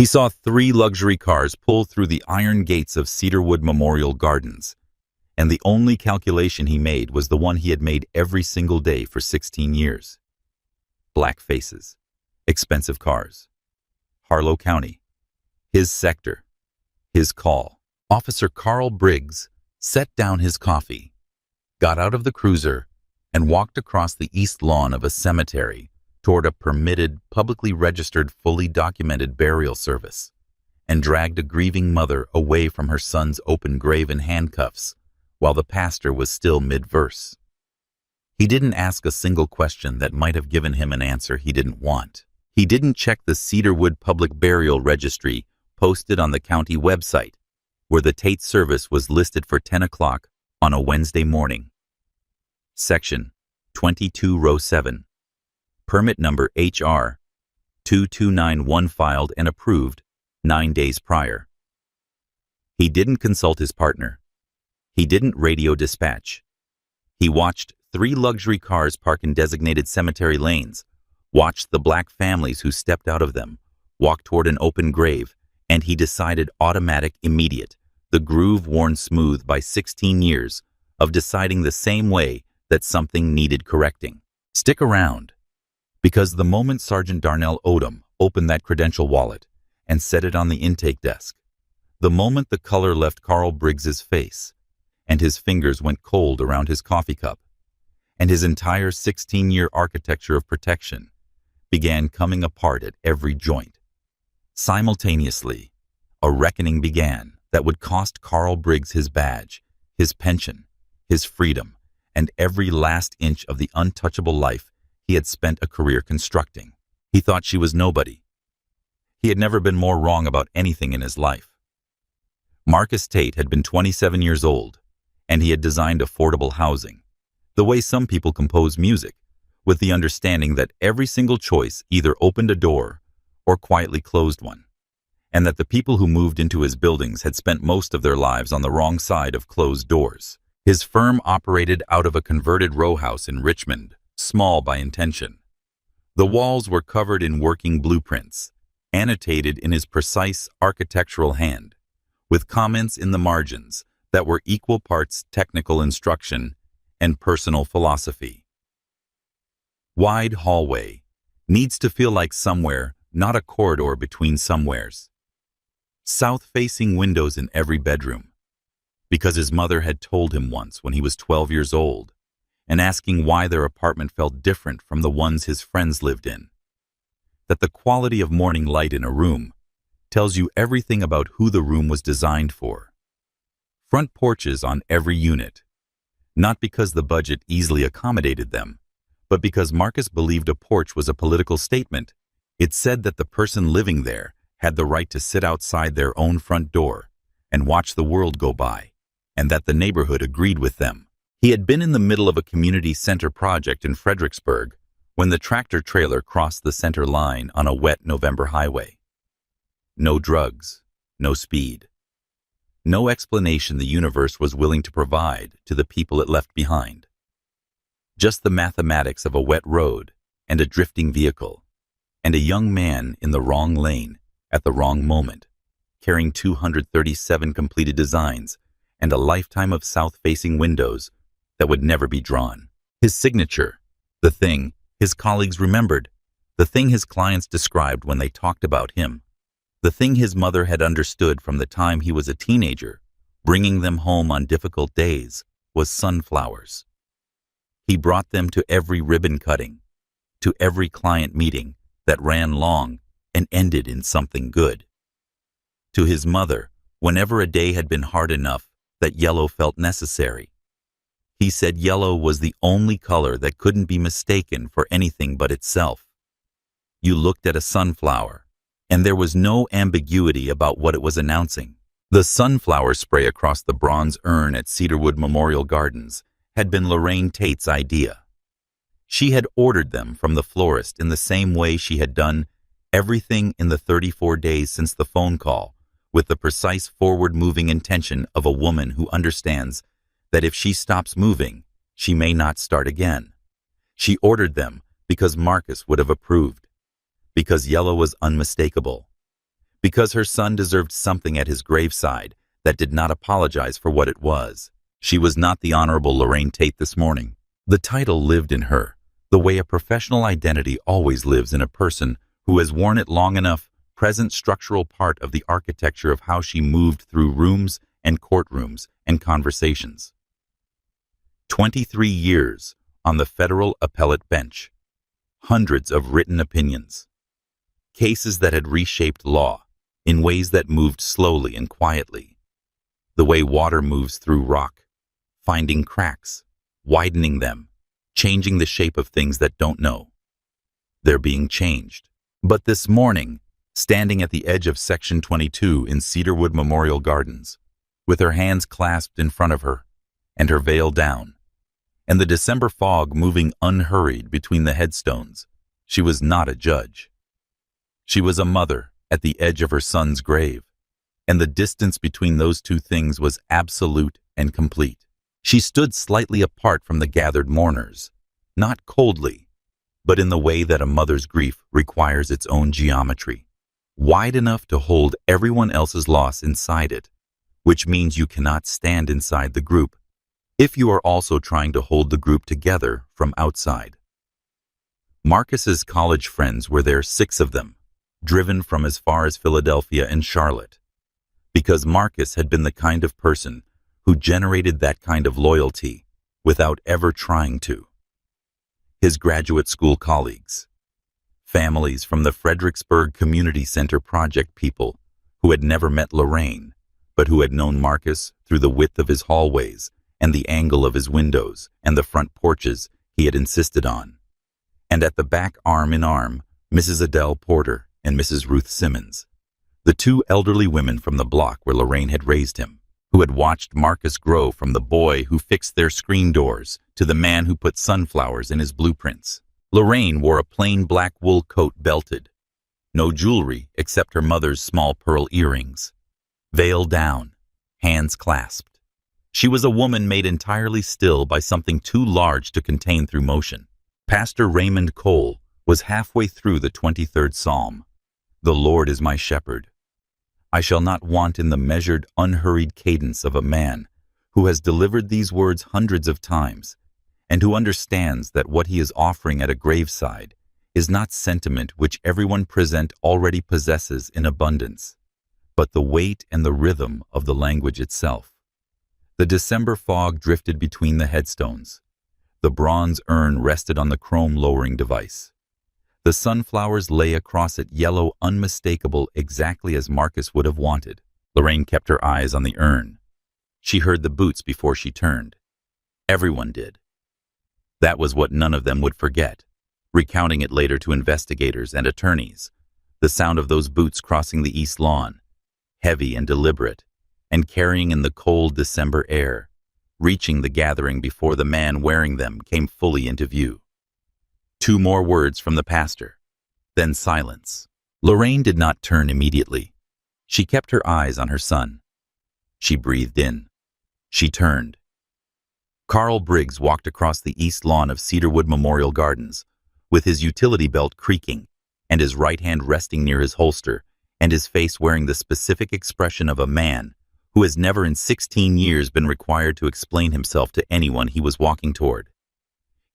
He saw 3 luxury cars pull through the iron gates of Cedarwood Memorial Gardens, and the only calculation he made was the one he had made every single day for 16 years. Black faces, expensive cars, Harlow County, his sector, his call. Officer Carl Briggs set down his coffee, got out of the cruiser, and walked across the east lawn of a cemetery toward a permitted, publicly registered, fully documented burial service, and dragged a grieving mother away from her son's open grave in handcuffs while the pastor was still mid-verse. He didn't ask a single question that might have given him an answer he didn't want. He didn't check the Cedarwood Public Burial Registry posted on the county website, where the Tate service was listed for 10 o'clock on a Wednesday morning. Section 22, Row 7. Permit number HR 2291 filed and approved 9 days prior. He didn't consult his partner. He didn't radio dispatch. He watched 3 luxury cars park in designated cemetery lanes, watched the black families who stepped out of them, walk toward an open grave, and he decided automatic, immediate, the groove worn smooth by 16 years of deciding the same way that something needed correcting. Stick around, because the moment Sergeant Darnell Odom opened that credential wallet and set it on the intake desk, the moment the color left Carl Briggs's face, and his fingers went cold around his coffee cup, and his entire 16-year architecture of protection began coming apart at every joint. Simultaneously, a reckoning began that would cost Carl Briggs his badge, his pension, his freedom, and every last inch of the untouchable life he had spent a career constructing. He thought she was nobody. He had never been more wrong about anything in his life. Marcus Tate had been 27 years old, and he had designed affordable housing, the way some people compose music, with the understanding that every single choice either opened a door or quietly closed one, and that the people who moved into his buildings had spent most of their lives on the wrong side of closed doors. His firm operated out of a converted row house in Richmond, small by intention. The walls were covered in working blueprints, annotated in his precise architectural hand, with comments in the margins that were equal parts technical instruction and personal philosophy. Wide hallway needs to feel like somewhere, not a corridor between somewheres. South-facing windows in every bedroom, because his mother had told him once when he was 12 years old, and asking why their apartment felt different from the ones his friends lived in, that the quality of morning light in a room tells you everything about who the room was designed for. Front porches on every unit, not because the budget easily accommodated them, but because Marcus believed a porch was a political statement. It said that the person living there had the right to sit outside their own front door and watch the world go by, and that the neighborhood agreed with them. He had been in the middle of a community center project in Fredericksburg when the tractor trailer crossed the center line on a wet November highway. No drugs, no speed. No explanation the universe was willing to provide to the people it left behind. Just the mathematics of a wet road and a drifting vehicle, and a young man in the wrong lane at the wrong moment, carrying 237 completed designs and a lifetime of south-facing windows that would never be drawn. His signature, the thing his colleagues remembered, the thing his clients described when they talked about him, the thing his mother had understood from the time he was a teenager, bringing them home on difficult days, was sunflowers. He brought them to every ribbon cutting, to every client meeting that ran long and ended in something good. To his mother, whenever a day had been hard enough that yellow felt necessary, he said yellow was the only color that couldn't be mistaken for anything but itself. You looked at a sunflower, and there was no ambiguity about what it was announcing. The sunflower spray across the bronze urn at Cedarwood Memorial Gardens had been Lorraine Tate's idea. She had ordered them from the florist in the same way she had done everything in the 34 days since the phone call, with the precise forward-moving intention of a woman who understands that if she stops moving, she may not start again. She ordered them because Marcus would have approved, because yellow was unmistakable, because her son deserved something at his graveside that did not apologize for what it was. She was not the Honorable Lorraine Tate this morning. The title lived in her, the way a professional identity always lives in a person who has worn it long enough, present structural part of the architecture of how she moved through rooms and courtrooms and conversations. 23 years on the federal appellate bench. Hundreds of written opinions. Cases that had reshaped law in ways that moved slowly and quietly. The way water moves through rock, finding cracks, widening them, changing the shape of things that don't know. They're being changed. But this morning, standing at the edge of Section 22 in Cedarwood Memorial Gardens, with her hands clasped in front of her, and her veil down, and the December fog moving unhurried between the headstones, she was not a judge. She was a mother at the edge of her son's grave, and the distance between those two things was absolute and complete. She stood slightly apart from the gathered mourners, not coldly, but in the way that a mother's grief requires its own geometry, wide enough to hold everyone else's loss inside it, which means you cannot stand inside the group if you are also trying to hold the group together from outside. Marcus's college friends were there, 6 of them, driven from as far as Philadelphia and Charlotte, because Marcus had been the kind of person who generated that kind of loyalty without ever trying to. His graduate school colleagues, families from the Fredericksburg Community Center project people who had never met Lorraine, but who had known Marcus through the width of his hallways and the angle of his windows and the front porches he had insisted on. And at the back, arm in arm, Mrs. Adele Porter and Mrs. Ruth Simmons, the 2 elderly women from the block where Lorraine had raised him, who had watched Marcus grow from the boy who fixed their screen doors to the man who put sunflowers in his blueprints. Lorraine wore a plain black wool coat belted, no jewelry except her mother's small pearl earrings, veil down, hands clasped. She was a woman made entirely still by something too large to contain through motion. Pastor Raymond Cole was halfway through the 23rd Psalm. The Lord is my shepherd. I shall not want in the measured, unhurried cadence of a man who has delivered these words hundreds of times and who understands that what he is offering at a graveside is not sentiment which everyone present already possesses in abundance, but the weight and the rhythm of the language itself. The December fog drifted between the headstones. The bronze urn rested on the chrome lowering device. The sunflowers lay across it, yellow, unmistakable, exactly as Marcus would have wanted. Lorraine kept her eyes on the urn. She heard the boots before she turned. Everyone did. That was what none of them would forget, recounting it later to investigators and attorneys. The sound of those boots crossing the east lawn, heavy and deliberate, and carrying in the cold December air, reaching the gathering before the man wearing them came fully into view. 2 more words from the pastor, then silence. Lorraine did not turn immediately. She kept her eyes on her son. She breathed in. She turned. Carl Briggs walked across the east lawn of Cedarwood Memorial Gardens, with his utility belt creaking and his right hand resting near his holster, and his face wearing the specific expression of a man who has never in 16 years been required to explain himself to anyone he was walking toward.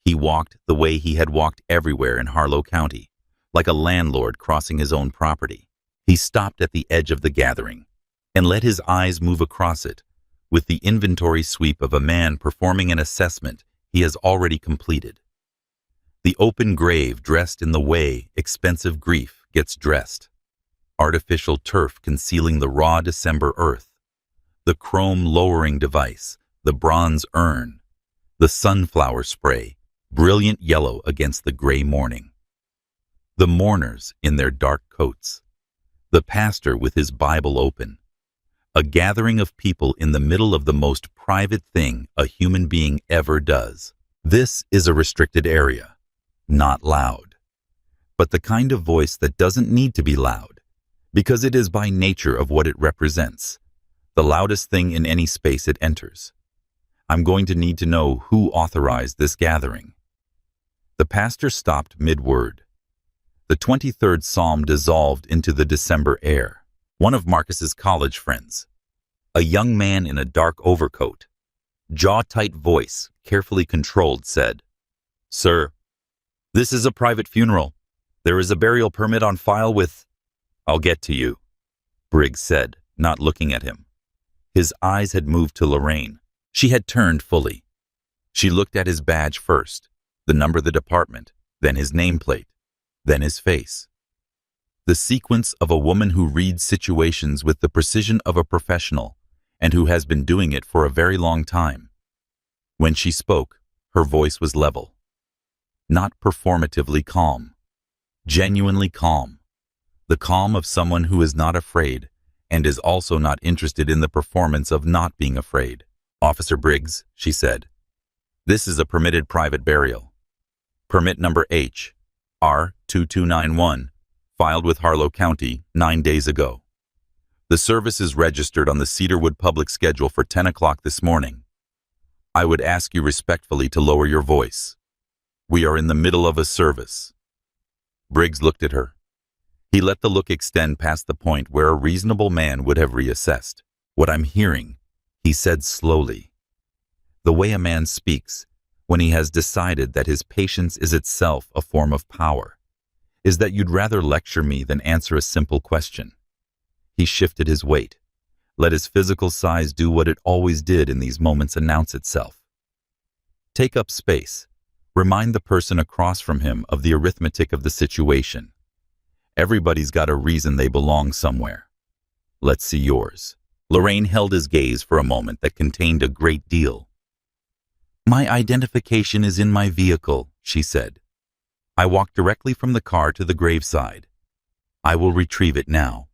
He walked the way he had walked everywhere in Harlow County, like a landlord crossing his own property. He stopped at the edge of the gathering and let his eyes move across it with the inventory sweep of a man performing an assessment he has already completed. The open grave dressed in the way expensive grief gets dressed. Artificial turf concealing the raw December earth. The chrome lowering device, the bronze urn, the sunflower spray, brilliant yellow against the gray morning. The mourners in their dark coats. The pastor with his Bible open. A gathering of people in the middle of the most private thing a human being ever does. This is a restricted area, not loud, but the kind of voice that doesn't need to be loud, because it is by nature of what it represents, the loudest thing in any space it enters. I'm going to need to know who authorized this gathering. The pastor stopped mid-word. The 23rd Psalm dissolved into the December air. One of Marcus's college friends, a young man in a dark overcoat, jaw-tight voice, carefully controlled, said, "Sir, this is a private funeral. There is a burial permit on file with—" "I'll get to you," Briggs said, not looking at him. His eyes had moved to Lorraine. She had turned fully. She looked at his badge first, the number of the department, then his nameplate, then his face. The sequence of a woman who reads situations with the precision of a professional and who has been doing it for a very long time. When she spoke, her voice was level. Not performatively calm. Genuinely calm. The calm of someone who is not afraid and is also not interested in the performance of not being afraid. "Officer Briggs," she said, "this is a permitted private burial. Permit number HR2291, filed with Harlow County 9 days ago. The service is registered on the Cedarwood public schedule for 10 o'clock this morning. I would ask you respectfully to lower your voice. We are in the middle of a service." Briggs looked at her. He let the look extend past the point where a reasonable man would have reassessed. "What I'm hearing," he said slowly, "the way a man speaks when he has decided that his patience is itself a form of power, is that you'd rather lecture me than answer a simple question." He shifted his weight, let his physical size do what it always did in these moments announce itself. Take up space. Remind the person across from him of the arithmetic of the situation. Everybody's got a reason they belong somewhere. Let's see yours. Lorraine held his gaze for a moment that contained a great deal. "My identification is in my vehicle," she said. "I walked directly from the car to the graveside. I will retrieve it now."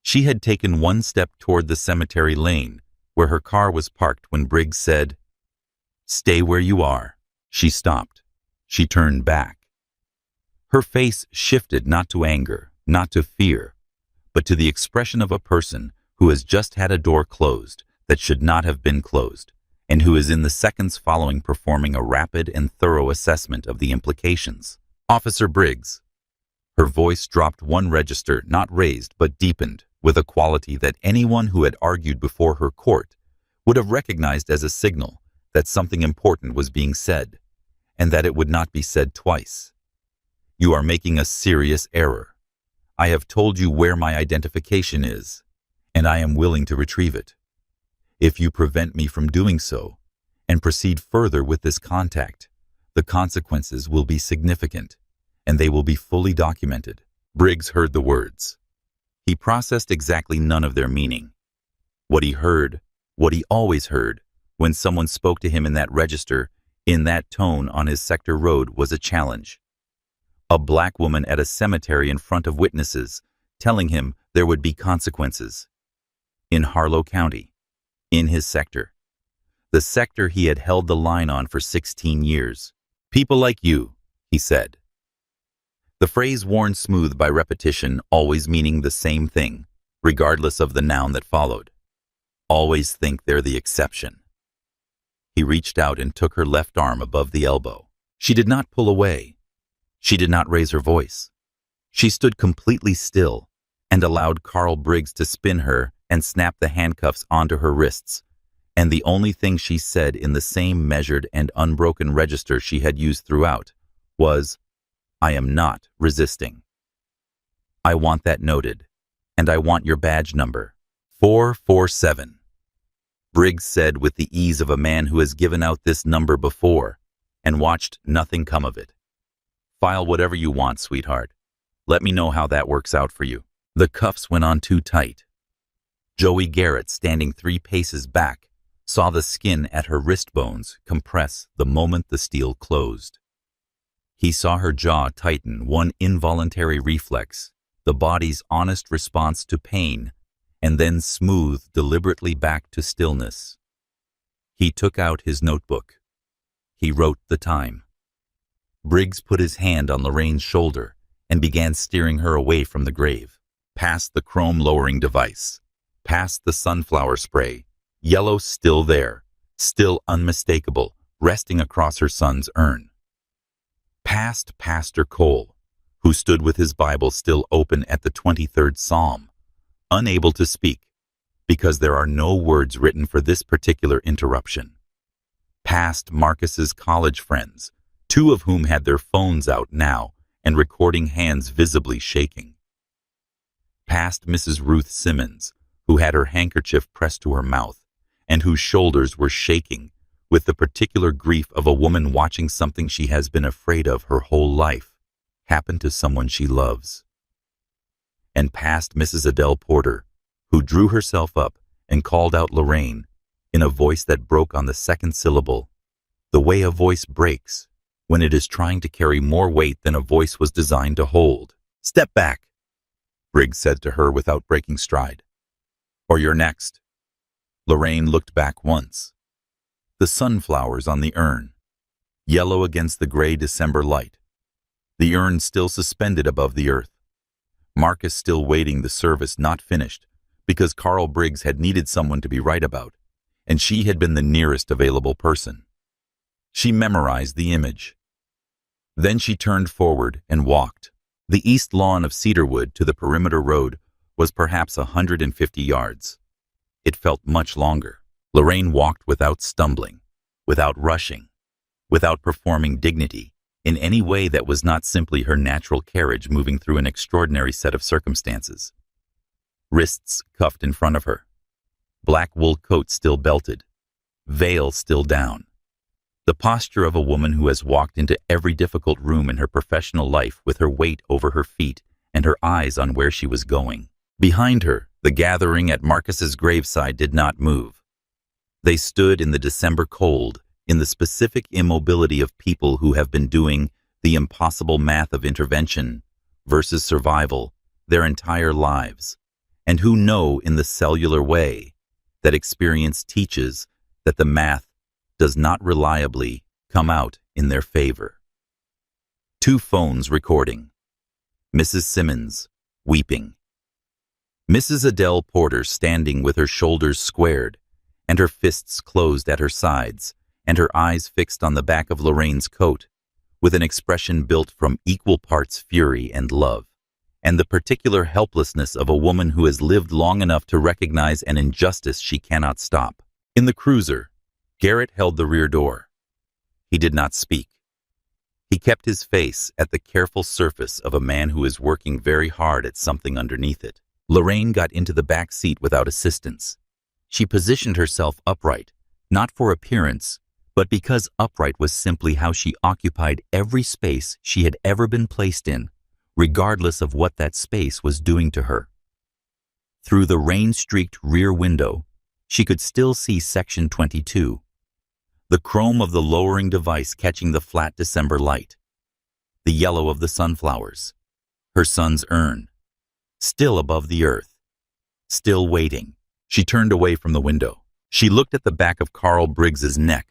She had taken one step toward the cemetery lane, where her car was parked when Briggs said, "Stay where you are." She stopped. She turned back. Her face shifted not to anger, not to fear, but to the expression of a person who has just had a door closed that should not have been closed, and who is in the seconds following performing a rapid and thorough assessment of the implications. "Officer Briggs." Her voice dropped one register, not raised but deepened, with a quality that anyone who had argued before her court would have recognized as a signal that something important was being said, and that it would not be said twice. "You are making a serious error. I have told you where my identification is, and I am willing to retrieve it. If you prevent me from doing so, and proceed further with this contact, the consequences will be significant, and they will be fully documented." Briggs heard the words. He processed exactly none of their meaning. What he heard, what he always heard, when someone spoke to him in that register, in that tone on his sector road, was a challenge. A black woman at a cemetery in front of witnesses, telling him there would be consequences. In Harlow County, in his sector. The sector he had held the line on for 16 years. "People like you," he said. The phrase worn smooth by repetition, always meaning the same thing, regardless of the noun that followed. Always think they're the exception. He reached out and took her left arm above the elbow. She did not pull away. She did not raise her voice. She stood completely still and allowed Carl Briggs to spin her and snap the handcuffs onto her wrists, and the only thing she said in the same measured and unbroken register she had used throughout was, "I am not resisting. I want that noted, and I want your badge number, 447. Briggs said with the ease of a man who has given out this number before and watched nothing come of it. "File whatever you want, sweetheart. Let me know how that works out for you." The cuffs went on too tight. Joey Garrett, standing 3 paces back, saw the skin at her wrist bones compress the moment the steel closed. He saw her jaw tighten, one involuntary reflex, the body's honest response to pain, and then smooth deliberately back to stillness. He took out his notebook. He wrote the time. Briggs put his hand on Lorraine's shoulder and began steering her away from the grave, past the chrome lowering device, past the sunflower spray, yellow still there, still unmistakable, resting across her son's urn. Past Pastor Cole, who stood with his Bible still open at the 23rd Psalm, unable to speak, because there are no words written for this particular interruption. Past Marcus's college friends, two of whom had their phones out now and recording hands visibly shaking. Past Mrs. Ruth Simmons, who had her handkerchief pressed to her mouth and whose shoulders were shaking with the particular grief of a woman watching something she has been afraid of her whole life happen to someone she loves. And past Mrs. Adele Porter, who drew herself up and called out Lorraine in a voice that broke on the second syllable, the way a voice breaks when it is trying to carry more weight than a voice was designed to hold. "Step back," Briggs said to her without breaking stride. "Or you're next." Lorraine looked back once. The sunflowers on the urn, yellow against the gray December light. The urn still suspended above the earth. Marcus still waiting, the service not finished, because Carl Briggs had needed someone to be right about, and she had been the nearest available person. She memorized the image. Then she turned forward and walked. The east lawn of Cedarwood to the perimeter road was perhaps 150 yards. It felt much longer. Lorraine walked without stumbling, without rushing, without performing dignity in any way that was not simply her natural carriage moving through an extraordinary set of circumstances. Wrists cuffed in front of her, black wool coat still belted, veil still down. The posture of a woman who has walked into every difficult room in her professional life with her weight over her feet and her eyes on where she was going. Behind her, the gathering at Marcus's graveside did not move. They stood in the December cold, in the specific immobility of people who have been doing the impossible math of intervention versus survival their entire lives, and who know in the cellular way that experience teaches that the math does not reliably come out in their favor. Two phones recording. Mrs. Simmons, weeping. Mrs. Adele Porter standing with her shoulders squared and her fists closed at her sides and her eyes fixed on the back of Lorraine's coat with an expression built from equal parts fury and love, and the particular helplessness of a woman who has lived long enough to recognize an injustice she cannot stop. In the cruiser, Garrett held the rear door. He did not speak. He kept his face at the careful surface of a man who is working very hard at something underneath it. Lorraine got into the back seat without assistance. She positioned herself upright, not for appearance, but because upright was simply how she occupied every space she had ever been placed in, regardless of what that space was doing to her. Through the rain-streaked rear window, she could still see Section 22, the chrome of the lowering device catching the flat December light, the yellow of the sunflowers, her son's urn, still above the earth, still waiting. She turned away from the window. She looked at the back of Carl Briggs's neck,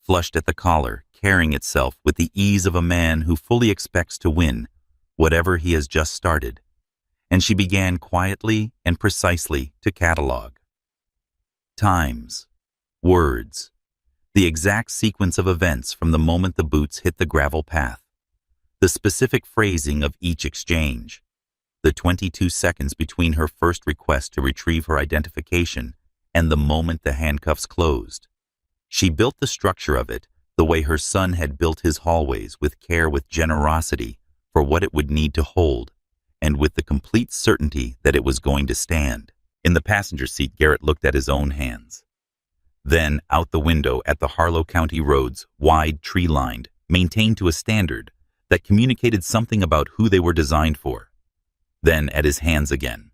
flushed at the collar, carrying itself with the ease of a man who fully expects to win whatever he has just started, and she began quietly and precisely to catalog. Times, words, the exact sequence of events from the moment the boots hit the gravel path, the specific phrasing of each exchange, the 22 seconds between her first request to retrieve her identification and the moment the handcuffs closed. She built the structure of it the way her son had built his hallways, with care, with generosity for what it would need to hold, and with the complete certainty that it was going to stand. In the passenger seat, Garrett looked at his own hands. Then out the window at the Harlow County roads, wide, tree-lined, maintained to a standard that communicated something about who they were designed for. Then at his hands again.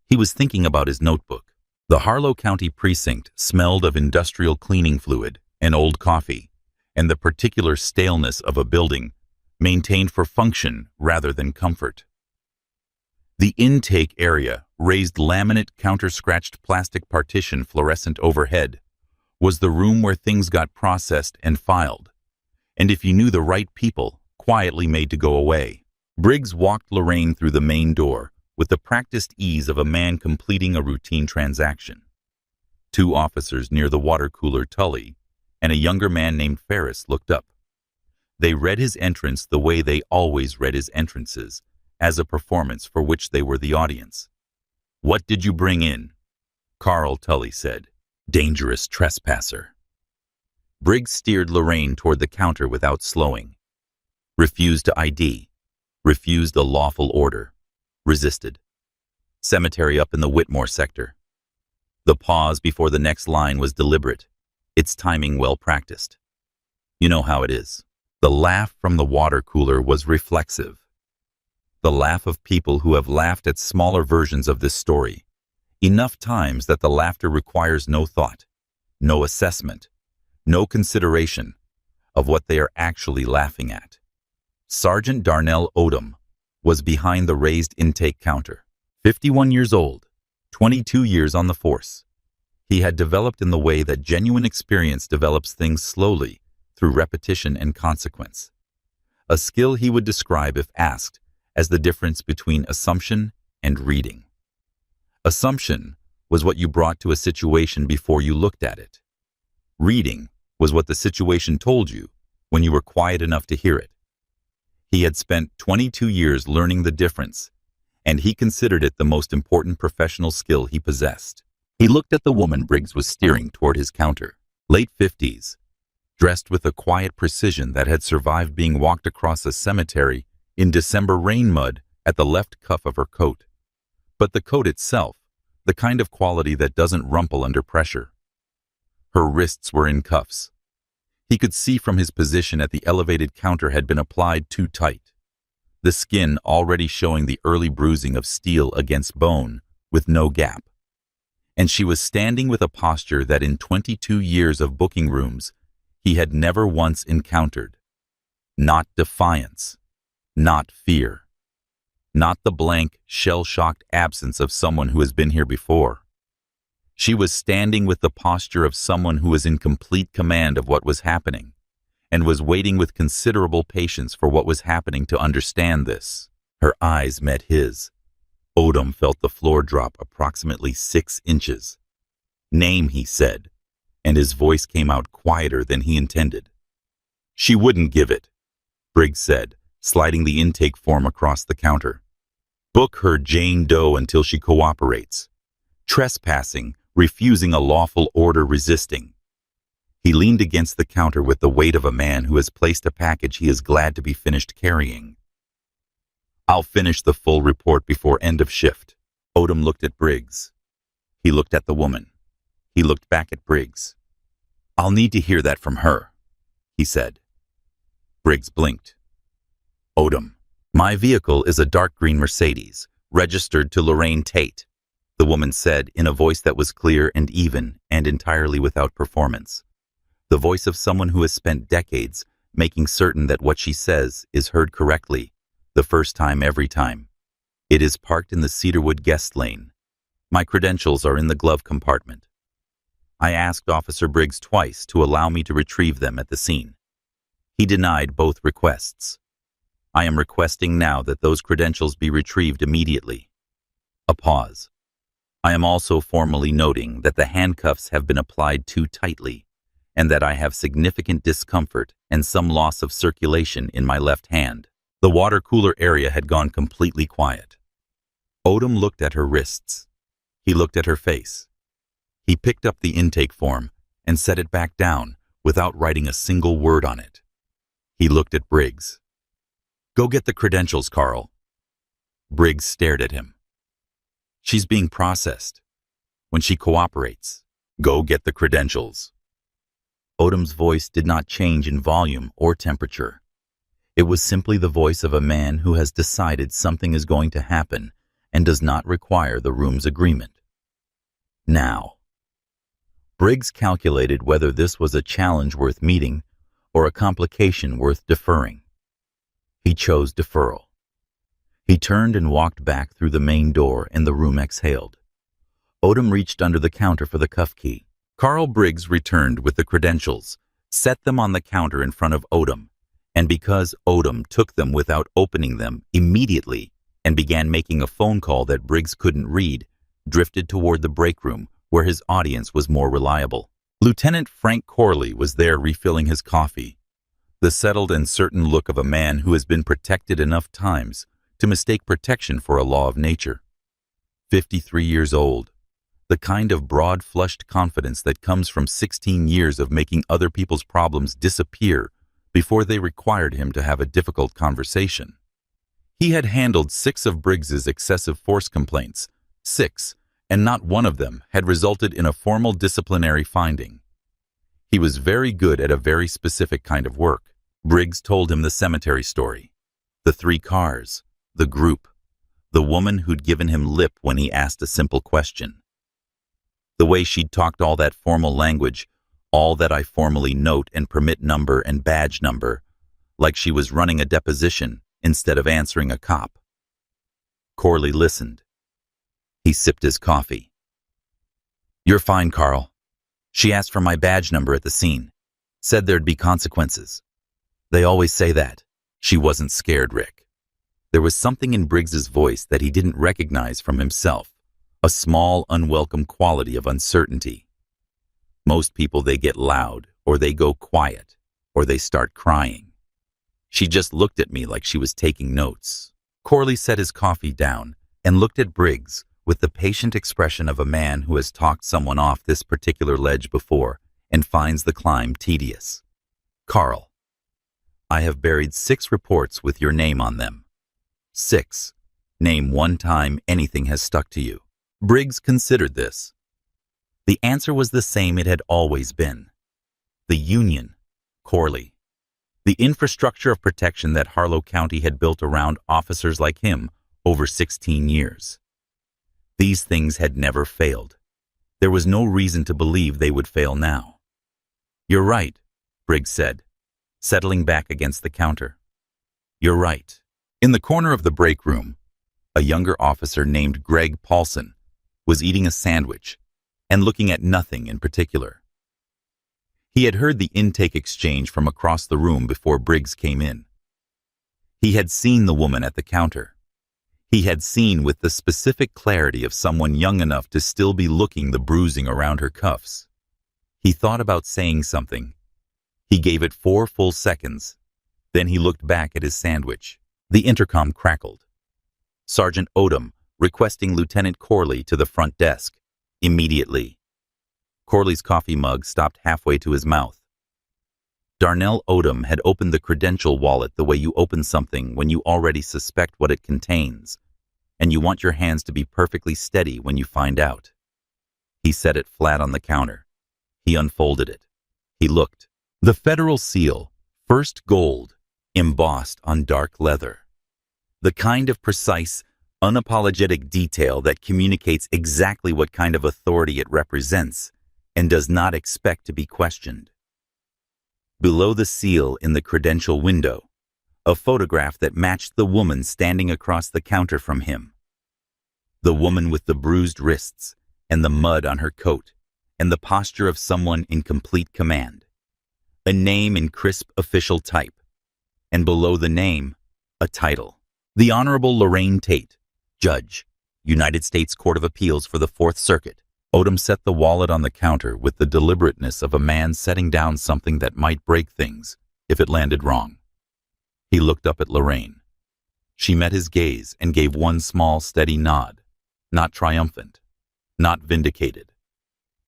He was thinking about his notebook. The Harlow County precinct smelled of industrial cleaning fluid and old coffee, and the particular staleness of a building maintained for function rather than comfort. The intake area, raised laminate counter-scratched plastic partition fluorescent overhead, was the room where things got processed and filed, and if you knew the right people, quietly made to go away. Briggs walked Lorraine through the main door with the practiced ease of a man completing a routine transaction. Two officers near the water cooler, Tully, and a younger man named Ferris, looked up. They read his entrance the way they always read his entrances, as a performance for which they were the audience. "What did you bring in?" Carl Tully said. "Dangerous trespasser." Briggs steered Lorraine toward the counter without slowing. Refused to ID. Refused a lawful order. Resisted. Cemetery up in the Whitmore sector. The pause before the next line was deliberate, its timing well practiced. You know how it is. The laugh from the water cooler was reflexive. The laugh of people who have laughed at smaller versions of this story, enough times that the laughter requires no thought, no assessment, no consideration of what they are actually laughing at. Sergeant Darnell Odom was behind the raised intake counter. 51 years old, 22 years on the force. He had developed in the way that genuine experience develops things slowly through repetition and consequence. A skill he would describe, if asked, as the difference between assumption and reading. Assumption was what you brought to a situation before you looked at it. Reading was what the situation told you when you were quiet enough to hear it. He had spent 22 years learning the difference, and he considered it the most important professional skill he possessed. He looked at the woman Briggs was steering toward his counter, late 50s, dressed with a quiet precision that had survived being walked across a cemetery in December rain mud at the left cuff of her coat. But the coat itself, the kind of quality that doesn't rumple under pressure. Her wrists were in cuffs. He could see from his position at the elevated counter had been applied too tight, the skin already showing the early bruising of steel against bone with no gap. And she was standing with a posture that in 22 years of booking rooms he had never once encountered. Not defiance, not fear, not the blank, shell-shocked absence of someone who has been here before. She was standing with the posture of someone who was in complete command of what was happening, and was waiting with considerable patience for what was happening to understand this. Her eyes met his. Odom felt the floor drop approximately 6 inches. "Name," he said, and his voice came out quieter than he intended. "She wouldn't give it," Briggs said, sliding the intake form across the counter. "Book her Jane Doe until she cooperates. Trespassing, refusing a lawful order, resisting." He leaned against the counter with the weight of a man who has placed a package he is glad to be finished carrying. "I'll finish the full report before end of shift." Odom looked at Briggs. He looked at the woman. He looked back at Briggs. "I'll need to hear that from her," he said. Briggs blinked. "Odom, my vehicle is a dark green Mercedes, registered to Lorraine Tate," the woman said in a voice that was clear and even and entirely without performance. The voice of someone who has spent decades making certain that what she says is heard correctly, the first time every time. "It is parked in the Cedarwood guest lane. My credentials are in the glove compartment. I asked Officer Briggs twice to allow me to retrieve them at the scene. He denied both requests. I am requesting now that those credentials be retrieved immediately." A pause. "I am also formally noting that the handcuffs have been applied too tightly, and that I have significant discomfort and some loss of circulation in my left hand." The water cooler area had gone completely quiet. Odom looked at her wrists. He looked at her face. He picked up the intake form and set it back down without writing a single word on it. He looked at Briggs. "Go get the credentials, Carl." Briggs stared at him. "She's being processed. When she cooperates, go get the credentials." Odom's voice did not change in volume or temperature. It was simply the voice of a man who has decided something is going to happen and does not require the room's agreement. Now. Briggs calculated whether this was a challenge worth meeting or a complication worth deferring. He chose deferral. He turned and walked back through the main door, and the room exhaled. Odom reached under the counter for the cuff key. Carl Briggs returned with the credentials, set them on the counter in front of Odom, and because Odom took them without opening them immediately and began making a phone call that Briggs couldn't read, drifted toward the break room where his audience was more reliable. Lieutenant Frank Corley was there refilling his coffee, the settled and certain look of a man who has been protected enough times to mistake protection for a law of nature. 53 years old. The kind of broad-flushed confidence that comes from 16 years of making other people's problems disappear before they required him to have a difficult conversation. He had handled 6 of Briggs's excessive force complaints, 6, and not one of them had resulted in a formal disciplinary finding. He was very good at a very specific kind of work. Briggs told him the cemetery story, the 3 cars, the group, the woman who'd given him lip when he asked a simple question. The way she'd talked all that formal language, all that I formally note and permit number and badge number, like she was running a deposition instead of answering a cop. Corley listened. He sipped his coffee. "You're fine, Carl. She asked for my badge number at the scene. Said there'd be consequences. They always say that." She wasn't scared, Rick. There was something in Briggs's voice that he didn't recognize from himself, a small, unwelcome quality of uncertainty. Most people, they get loud, or they go quiet, or they start crying. She just looked at me like she was taking notes. Corley set his coffee down and looked at Briggs with the patient expression of a man who has talked someone off this particular ledge before and finds the climb tedious. "Carl, I have buried 6 reports with your name on them. 6. Name one time anything has stuck to you." Briggs considered this. The answer was the same it had always been. The Union, Corley. The infrastructure of protection that Harlow County had built around officers like him over 16 years. These things had never failed. There was no reason to believe they would fail now. "You're right," Briggs said, settling back against the counter. "You're right." In the corner of the break room, a younger officer named Greg Paulson was eating a sandwich and looking at nothing in particular. He had heard the intake exchange from across the room before Briggs came in. He had seen the woman at the counter. He had seen with the specific clarity of someone young enough to still be looking the bruising around her cuffs. He thought about saying something. He gave it 4 full seconds. Then he looked back at his sandwich. The intercom crackled. Sergeant Odom requesting Lieutenant Corley to the front desk. Immediately. Corley's coffee mug stopped halfway to his mouth. Darnell Odom had opened the credential wallet the way you open something when you already suspect what it contains, and you want your hands to be perfectly steady when you find out. He set it flat on the counter. He unfolded it. He looked. The federal seal, first gold, embossed on dark leather. The kind of precise, unapologetic detail that communicates exactly what kind of authority it represents and does not expect to be questioned. Below the seal in the credential window, a photograph that matched the woman standing across the counter from him. The woman with the bruised wrists and the mud on her coat and the posture of someone in complete command. A name in crisp official type. And below the name, a title. The Honorable Lorraine Tate, Judge, United States Court of Appeals for the 4th Circuit. Odom set the wallet on the counter with the deliberateness of a man setting down something that might break things if it landed wrong. He looked up at Lorraine. She met his gaze and gave one small, steady nod, not triumphant, not vindicated,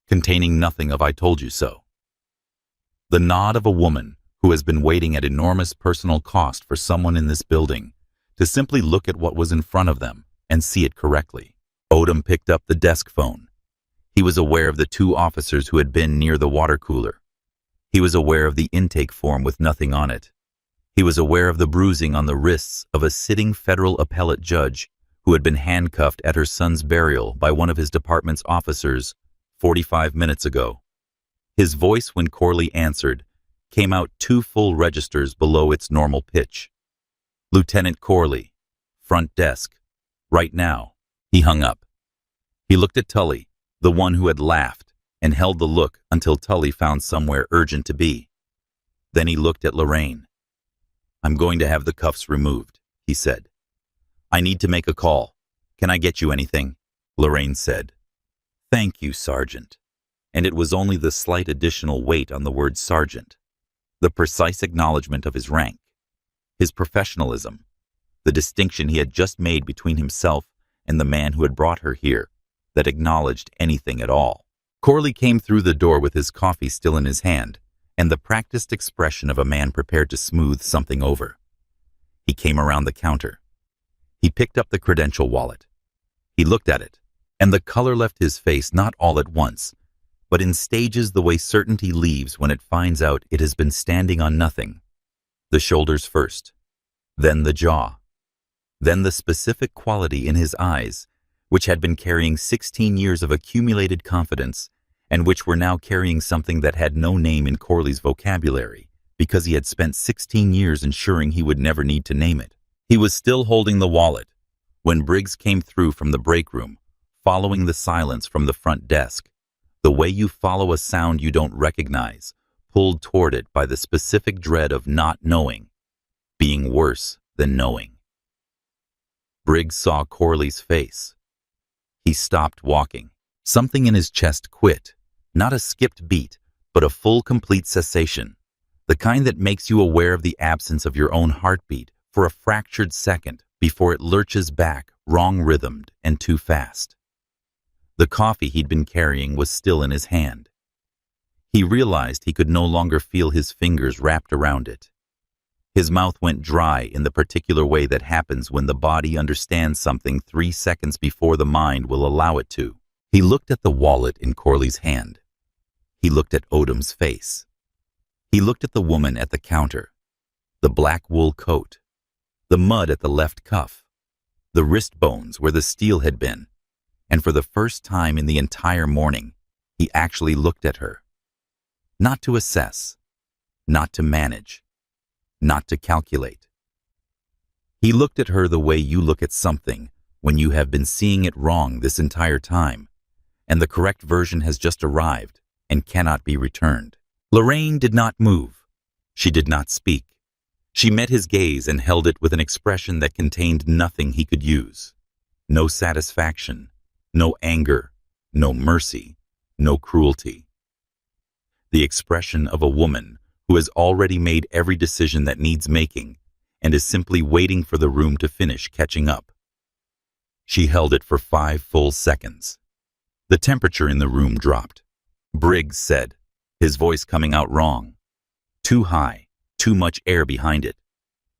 containing nothing of "I told you so." The nod of a woman who has been waiting at enormous personal cost for someone in this building to simply look at what was in front of them and see it correctly. Odom picked up the desk phone. He was aware of the 2 officers who had been near the water cooler. He was aware of the intake form with nothing on it. He was aware of the bruising on the wrists of a sitting federal appellate judge who had been handcuffed at her son's burial by one of his department's officers 45 minutes ago. His voice, when Corley answered, came out 2 full registers below its normal pitch. "Lieutenant Corley, front desk, right now." He hung up. He looked at Tully, the one who had laughed, and held the look until Tully found somewhere urgent to be. Then he looked at Lorraine. "I'm going to have the cuffs removed," he said. "I need to make a call. Can I get you anything?" Lorraine said, "Thank you, Sergeant." And it was only the slight additional weight on the word sergeant, the precise acknowledgement of his rank, his professionalism, the distinction he had just made between himself and the man who had brought her here, that acknowledged anything at all. Corley came through the door with his coffee still in his hand, and the practiced expression of a man prepared to smooth something over. He came around the counter. He picked up the credential wallet. He looked at it, and the color left his face not all at once, but in stages the way certainty leaves when it finds out it has been standing on nothing. The shoulders first, then the jaw, then the specific quality in his eyes, which had been carrying 16 years of accumulated confidence, and which were now carrying something that had no name in Corley's vocabulary, because he had spent 16 years ensuring he would never need to name it. He was still holding the wallet when Briggs came through from the break room, following the silence from the front desk, the way you follow a sound you don't recognize, pulled toward it by the specific dread of not knowing, being worse than knowing. Briggs saw Corley's face. He stopped walking. Something in his chest quit, not a skipped beat, but a full, complete cessation, the kind that makes you aware of the absence of your own heartbeat for a fractured second before it lurches back, wrong-rhythmed and too fast. The coffee he'd been carrying was still in his hand. He realized he could no longer feel his fingers wrapped around it. His mouth went dry in the particular way that happens when the body understands something 3 seconds before the mind will allow it to. He looked at the wallet in Corley's hand. He looked at Odom's face. He looked at the woman at the counter, the black wool coat, the mud at the left cuff, the wrist bones where the steel had been, and for the first time in the entire morning, he actually looked at her. Not to assess, not to manage, not to calculate. He looked at her the way you look at something when you have been seeing it wrong this entire time, and the correct version has just arrived and cannot be returned. Lorraine did not move. She did not speak. She met his gaze and held it with an expression that contained nothing he could use. No satisfaction, no anger, no mercy, no cruelty. The expression of a woman who has already made every decision that needs making and is simply waiting for the room to finish catching up. She held it for 5 full seconds. The temperature in the room dropped. Briggs said, his voice coming out wrong. Too high, too much air behind it.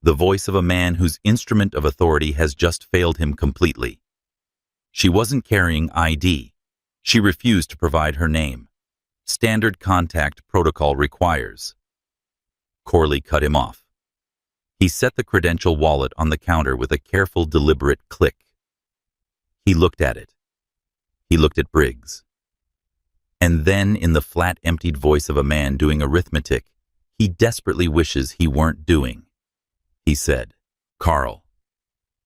The voice of a man whose instrument of authority has just failed him completely. She wasn't carrying ID. She refused to provide her name. Standard contact protocol requires. Corley cut him off. He set the credential wallet on the counter with a careful, deliberate click. He looked at it. He looked at Briggs. And then, in the flat, emptied voice of a man doing arithmetic he desperately wishes he weren't doing, he said, "Carl,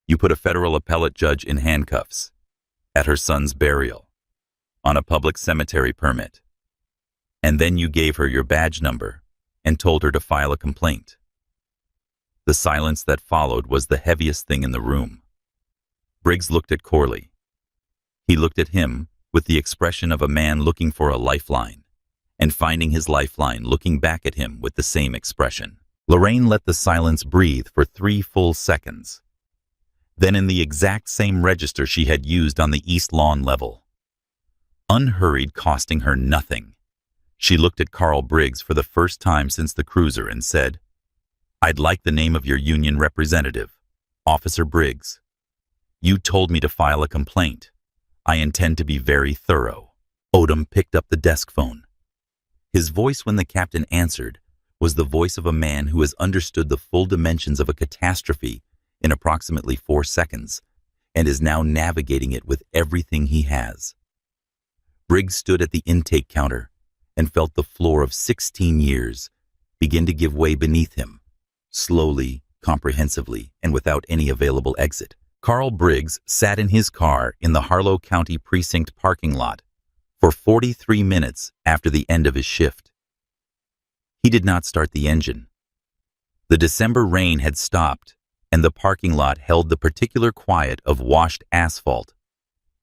you put a federal appellate judge in handcuffs at her son's burial on a public cemetery permit. And then you gave her your badge number and told her to file a complaint." The silence that followed was the heaviest thing in the room. Briggs looked at Corley. He looked at him with the expression of a man looking for a lifeline, and finding his lifeline looking back at him with the same expression. Lorraine let the silence breathe for 3 full seconds. Then in the exact same register she had used on the East Lawn level. Unhurried, costing her nothing, she looked at Carl Briggs for the first time since the cruiser and said, "I'd like the name of your union representative, Officer Briggs. You told me to file a complaint. I intend to be very thorough." Odom picked up the desk phone. His voice when the captain answered was the voice of a man who has understood the full dimensions of a catastrophe in approximately 4 seconds and is now navigating it with everything he has. Briggs stood at the intake counter and felt the floor of 16 years begin to give way beneath him, slowly, comprehensively, and without any available exit. Carl Briggs sat in his car in the Harlow County Precinct parking lot for 43 minutes after the end of his shift. He did not start the engine. The December rain had stopped, and the parking lot held the particular quiet of washed asphalt,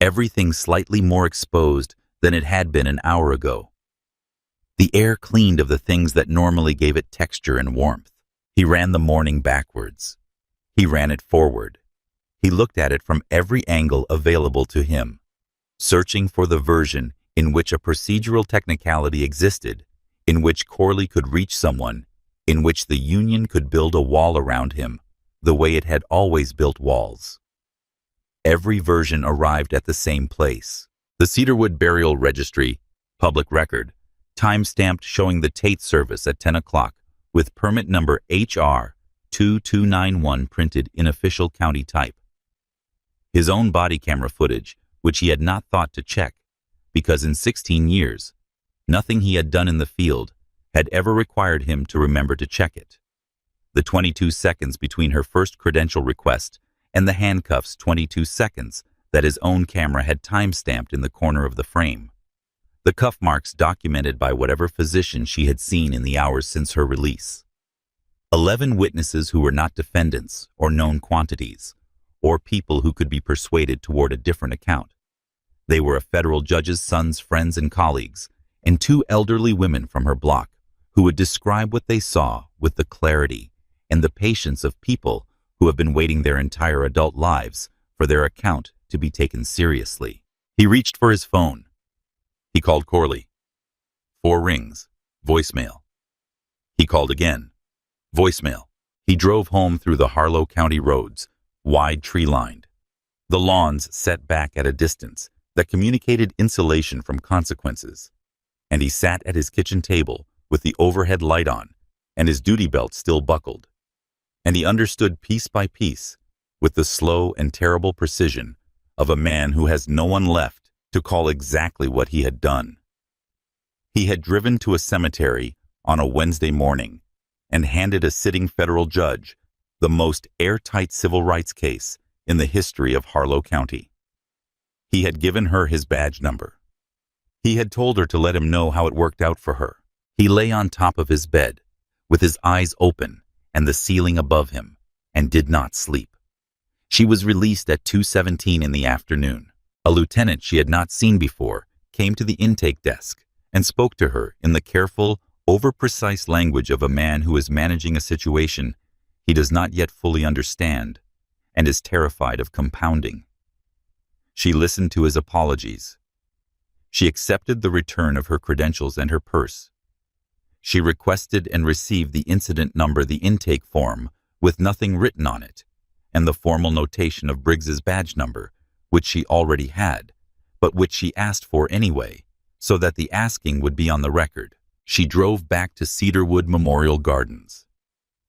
everything slightly more exposed than it had been an hour ago. The air cleaned of the things that normally gave it texture and warmth. He ran the morning backwards. He ran it forward. He looked at it from every angle available to him, searching for the version in which a procedural technicality existed, in which Corley could reach someone, in which the Union could build a wall around him, the way it had always built walls. Every version arrived at the same place. The Cedarwood Burial Registry, public record, time-stamped showing the Tate service at 10 o'clock, with permit number HR 2291 printed in official county type. His own body camera footage, which he had not thought to check, because in 16 years, nothing he had done in the field had ever required him to remember to check it. The 22 seconds between her first credential request and the handcuffs, 22 seconds that his own camera had time-stamped in the corner of the frame. The cuff marks documented by whatever physician she had seen in the hours since her release. 11 witnesses who were not defendants or known quantities, or people who could be persuaded toward a different account. They were a federal judge's son's friends and colleagues, and 2 elderly women from her block who would describe what they saw with the clarity and the patience of people who have been waiting their entire adult lives for their account to be taken seriously. He reached for his phone. He called Corley. 4 rings. Voicemail. He called again. Voicemail. He drove home through the Harlow County roads, wide tree-lined. The lawns set back at a distance that communicated insulation from consequences. And he sat at his kitchen table with the overhead light on and his duty belt still buckled. And he understood piece by piece, with the slow and terrible precision of a man who has no one left to call exactly what he had done. He had driven to a cemetery on a Wednesday morning and handed a sitting federal judge the most airtight civil rights case in the history of Harlow County. He had given her his badge number. He had told her to let him know how it worked out for her. He lay on top of his bed, with his eyes open and the ceiling above him, and did not sleep. She was released at 2:17 in the afternoon. A lieutenant she had not seen before came to the intake desk and spoke to her in the careful, over-precise language of a man who is managing a situation he does not yet fully understand and is terrified of compounding. She listened to his apologies. She accepted the return of her credentials and her purse. She requested and received the incident number, the intake form, with nothing written on it, and the formal notation of Briggs's badge number, which she already had, but which she asked for anyway, so that the asking would be on the record. She drove back to Cedarwood Memorial Gardens.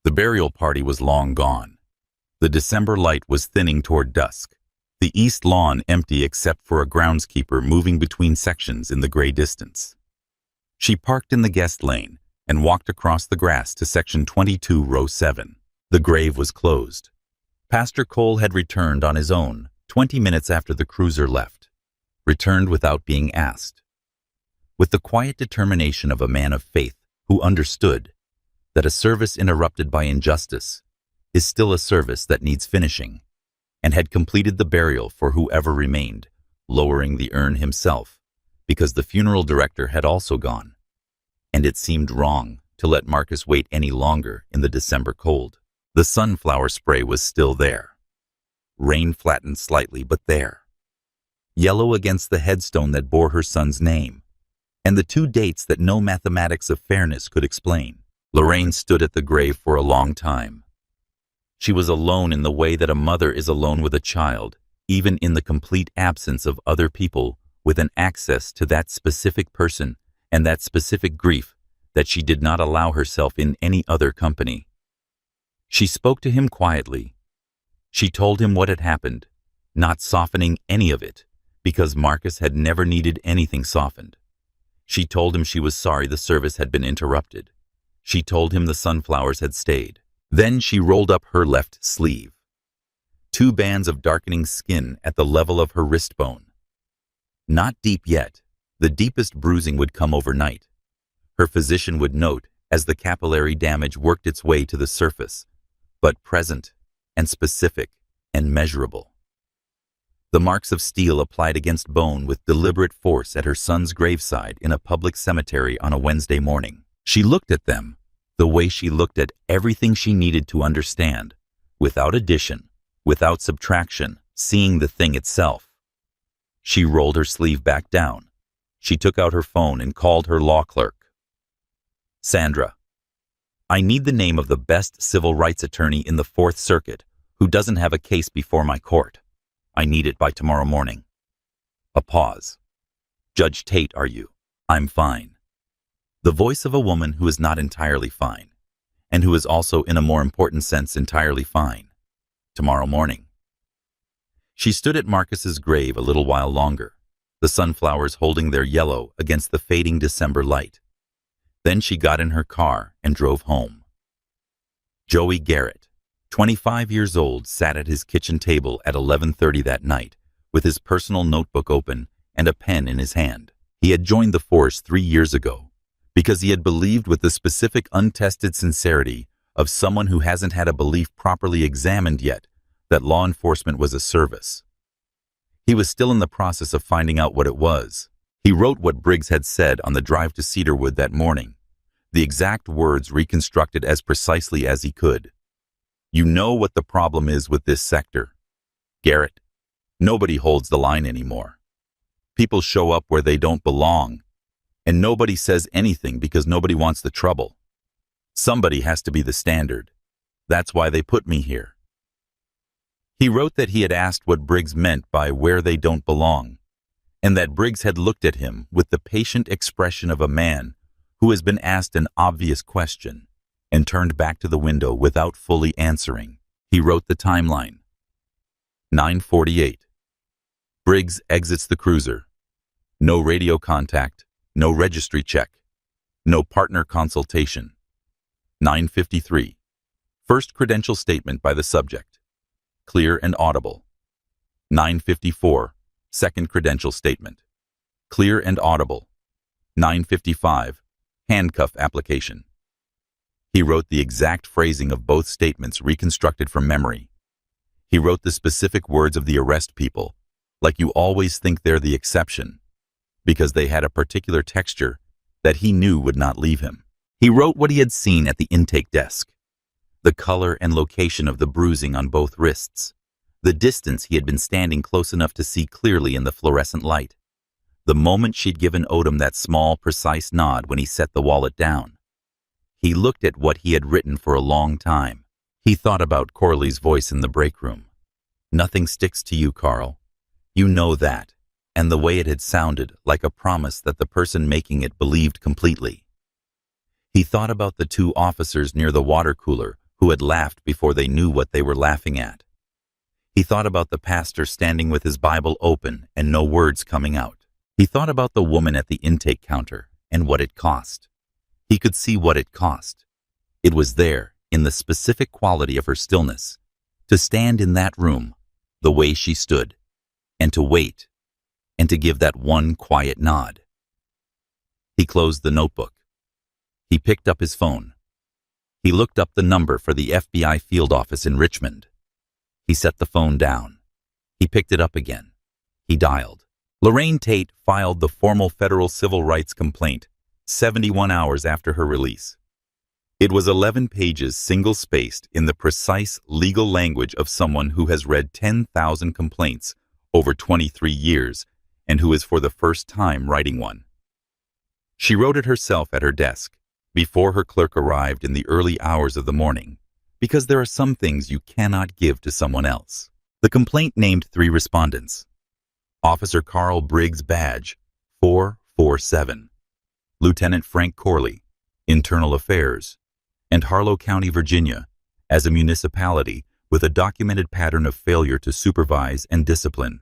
The burial party was long gone. The December light was thinning toward dusk, the east lawn empty except for a groundskeeper moving between sections in the gray distance. She parked in the guest lane and walked across the grass to section 22, row 7. The grave was closed. Pastor Cole had returned on his own 20 minutes after the cruiser left, returned without being asked. With the quiet determination of a man of faith who understood that a service interrupted by injustice is still a service that needs finishing, and had completed the burial for whoever remained, lowering the urn himself, because the funeral director had also gone, and it seemed wrong to let Marcus wait any longer in the December cold. The sunflower spray was still there. Rain flattened slightly, but there. Yellow against the headstone that bore her son's name, and the 2 dates that no mathematics of fairness could explain. Lorraine stood at the grave for a long time. She was alone in the way that a mother is alone with a child, even in the complete absence of other people with an access to that specific person and that specific grief that she did not allow herself in any other company. She spoke to him quietly. She told him what had happened, not softening any of it, because Marcus had never needed anything softened. She told him she was sorry the service had been interrupted. She told him the sunflowers had stayed. Then she rolled up her left sleeve. 2 bands of darkening skin at the level of her wrist bone. Not deep yet. The deepest bruising would come overnight. Her physician would note as the capillary damage worked its way to the surface, but present and specific and measurable. The marks of steel applied against bone with deliberate force at her son's graveside in a public cemetery on a Wednesday morning. She looked at them the way she looked at everything she needed to understand, without addition, without subtraction, seeing the thing itself. She rolled her sleeve back down. She took out her phone and called her law clerk. Sandra, I need the name of the best civil rights attorney in the Fourth Circuit who doesn't have a case before my court. I need it by tomorrow morning. A pause. Judge Tate, are you? I'm fine. The voice of a woman who is not entirely fine, and who is also in a more important sense entirely fine. Tomorrow morning. She stood at Marcus's grave a little while longer, the sunflowers holding their yellow against the fading December light. Then she got in her car and drove home. Joey Garrett, 25 years old, sat at his kitchen table at 11:30 that night with his personal notebook open and a pen in his hand. He had joined the force 3 years ago because he had believed with the specific untested sincerity of someone who hasn't had a belief properly examined yet that law enforcement was a service. He was still in the process of finding out what it was. He wrote what Briggs had said on the drive to Cedarwood that morning, the exact words reconstructed as precisely as he could. You know what the problem is with this sector, Garrett. Nobody holds the line anymore. People show up where they don't belong, and nobody says anything because nobody wants the trouble. Somebody has to be the standard. That's why they put me here. He wrote that he had asked what Briggs meant by where they don't belong, and that Briggs had looked at him with the patient expression of a man who has been asked an obvious question and turned back to the window without fully answering. He wrote the timeline. 9:48. Briggs exits the cruiser. No radio contact, no registry check, no partner consultation. 9:53. First credential statement by the subject. Clear and audible. 9:54. Second credential statement. Clear and audible. 9:55. Handcuff application. He wrote the exact phrasing of both statements reconstructed from memory. He wrote the specific words of the arrest people, like you always think they're the exception, because they had a particular texture that he knew would not leave him. He wrote what he had seen at the intake desk, the color and location of the bruising on both wrists, the distance he had been standing close enough to see clearly in the fluorescent light, the moment she'd given Odom that small, precise nod when he set the wallet down. He looked at what he had written for a long time. He thought about Corley's voice in the break room. Nothing sticks to you, Carl. You know that, and the way it had sounded like a promise that the person making it believed completely. He thought about the two officers near the water cooler who had laughed before they knew what they were laughing at. He thought about the pastor standing with his Bible open and no words coming out. He thought about the woman at the intake counter and what it cost. He could see what it cost. It was there, in the specific quality of her stillness, to stand in that room, the way she stood, and to wait, and to give that one quiet nod. He closed the notebook. He picked up his phone. He looked up the number for the FBI field office in Richmond. He set the phone down. He picked it up again. He dialed. Lorraine Tate filed the formal federal civil rights complaint 71 hours after her release. It was 11 pages single-spaced in the precise legal language of someone who has read 10,000 complaints over 23 years and who is for the first time writing one. She wrote it herself at her desk before her clerk arrived in the early hours of the morning, because there are some things you cannot give to someone else. The complaint named 3 respondents: Officer Carl Briggs Badge, 447, Lieutenant Frank Corley, Internal Affairs, and Harlow County, Virginia, as a municipality with a documented pattern of failure to supervise and discipline.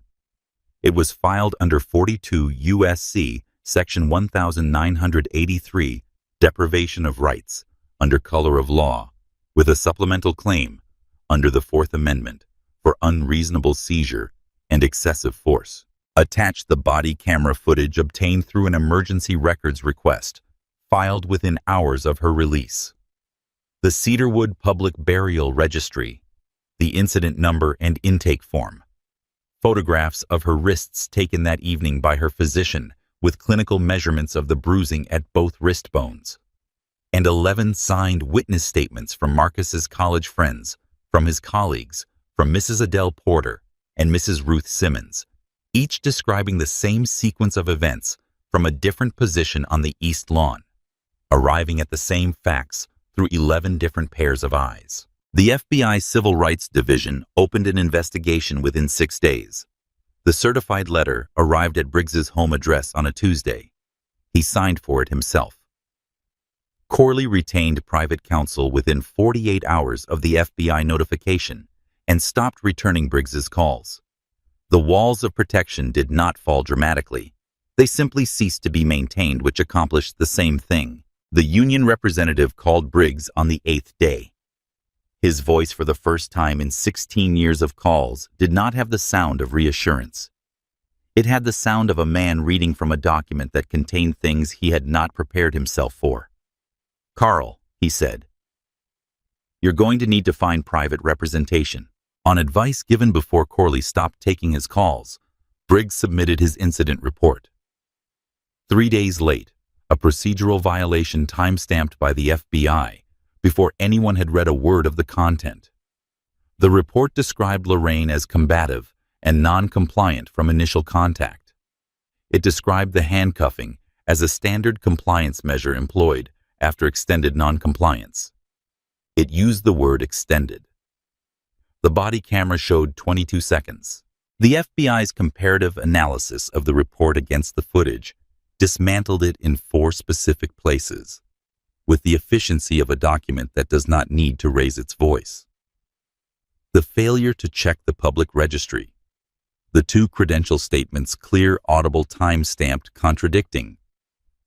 It was filed under 42 U.S.C. Section 1983, Deprivation of Rights, under color of law, with a supplemental claim under the Fourth Amendment for unreasonable seizure and excessive force. Attached the body camera footage obtained through an emergency records request, filed within hours of her release. The Cedarwood Public Burial Registry, the incident number and intake form, photographs of her wrists taken that evening by her physician with clinical measurements of the bruising at both wrist bones, and 11 signed witness statements from Marcus's college friends, from his colleagues, from Mrs. Adele Porter and Mrs. Ruth Simmons, each describing the same sequence of events from a different position on the East Lawn, arriving at the same facts through 11 different pairs of eyes. The FBI Civil Rights Division opened an investigation within 6 days. The certified letter arrived at Briggs's home address on a Tuesday. He signed for it himself. Corley retained private counsel within 48 hours of the FBI notification and stopped returning Briggs's calls. The walls of protection did not fall dramatically. They simply ceased to be maintained, which accomplished the same thing. The union representative called Briggs on the 8th day. His voice, for the first time in 16 years of calls, did not have the sound of reassurance. It had the sound of a man reading from a document that contained things he had not prepared himself for. "Carl," he said, "you're going to need to find private representation." On advice given before Corley stopped taking his calls, Briggs submitted his incident report. 3 days late, a procedural violation time-stamped by the FBI, before anyone had read a word of the content. The report described Lorraine as combative and non-compliant from initial contact. It described the handcuffing as a standard compliance measure employed after extended non-compliance. It used the word extended. The body camera showed 22 seconds. The FBI's comparative analysis of the report against the footage dismantled it in 4 specific places, with the efficiency of a document that does not need to raise its voice. The failure to check the public registry. The 2 credential statements, clear, audible, time-stamped, contradicting,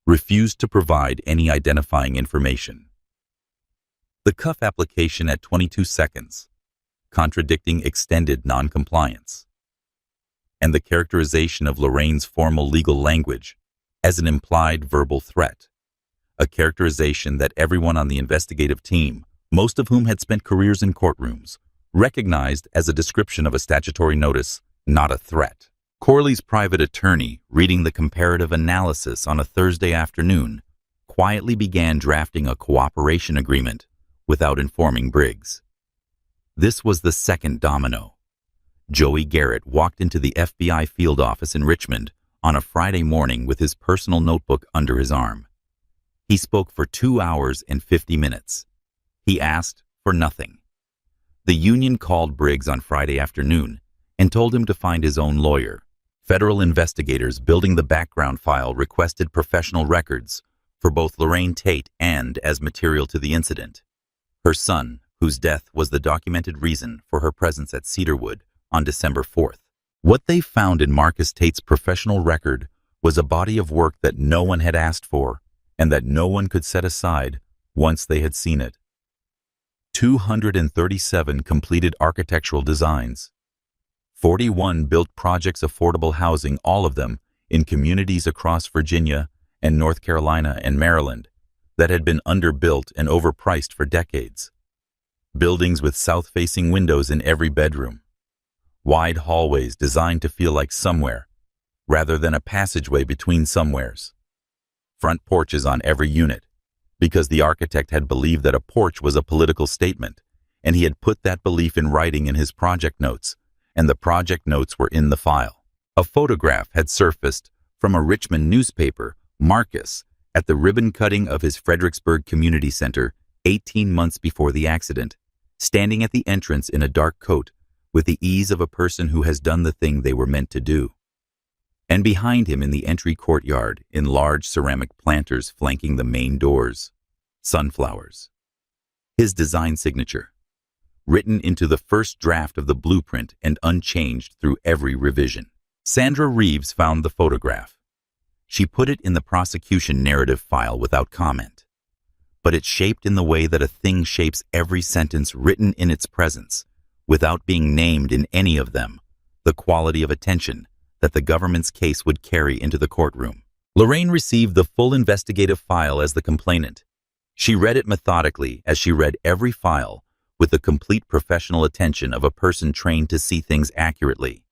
refused to provide any identifying information. The cuff application at 22 seconds, contradicting extended non-compliance. And the characterization of Lorraine's formal legal language as an implied verbal threat, a characterization that everyone on the investigative team, most of whom had spent careers in courtrooms, recognized as a description of a statutory notice, not a threat. Corley's private attorney, reading the comparative analysis on a Thursday afternoon, quietly began drafting a cooperation agreement without informing Briggs. This was the second domino. Joey Garrett walked into the FBI field office in Richmond on a Friday morning with his personal notebook under his arm. He spoke for 2 hours and 50 minutes. He asked for nothing. The union called Briggs on Friday afternoon and told him to find his own lawyer. Federal investigators building the background file requested professional records for both Lorraine Tate and as material to the incident. Her son, whose death was the documented reason for her presence at Cedarwood on December 4th. What they found in Marcus Tate's professional record was a body of work that no one had asked for and that no one could set aside once they had seen it. 237 completed architectural designs. 41 built projects affordable housing, all of them in communities across Virginia and North Carolina and Maryland that had been underbuilt and overpriced for decades. Buildings with south-facing windows in every bedroom. Wide hallways designed to feel like somewhere, rather than a passageway between somewheres. Front porches on every unit, because the architect had believed that a porch was a political statement, and he had put that belief in writing in his project notes, and the project notes were in the file. A photograph had surfaced from a Richmond newspaper, Marcus, at the ribbon cutting of his Fredericksburg Community Center 18 months before the accident, standing at the entrance in a dark coat with the ease of a person who has done the thing they were meant to do. And behind him in the entry courtyard, in large ceramic planters flanking the main doors, sunflowers. His design signature, written into the first draft of the blueprint and unchanged through every revision. Sandra Reeves found the photograph. She put it in the prosecution narrative file without comment. But it's shaped in the way that a thing shapes every sentence written in its presence, without being named in any of them, the quality of attention that the government's case would carry into the courtroom. Lorraine received the full investigative file as the complainant. She read it methodically as she read every file with the complete professional attention of a person trained to see things accurately.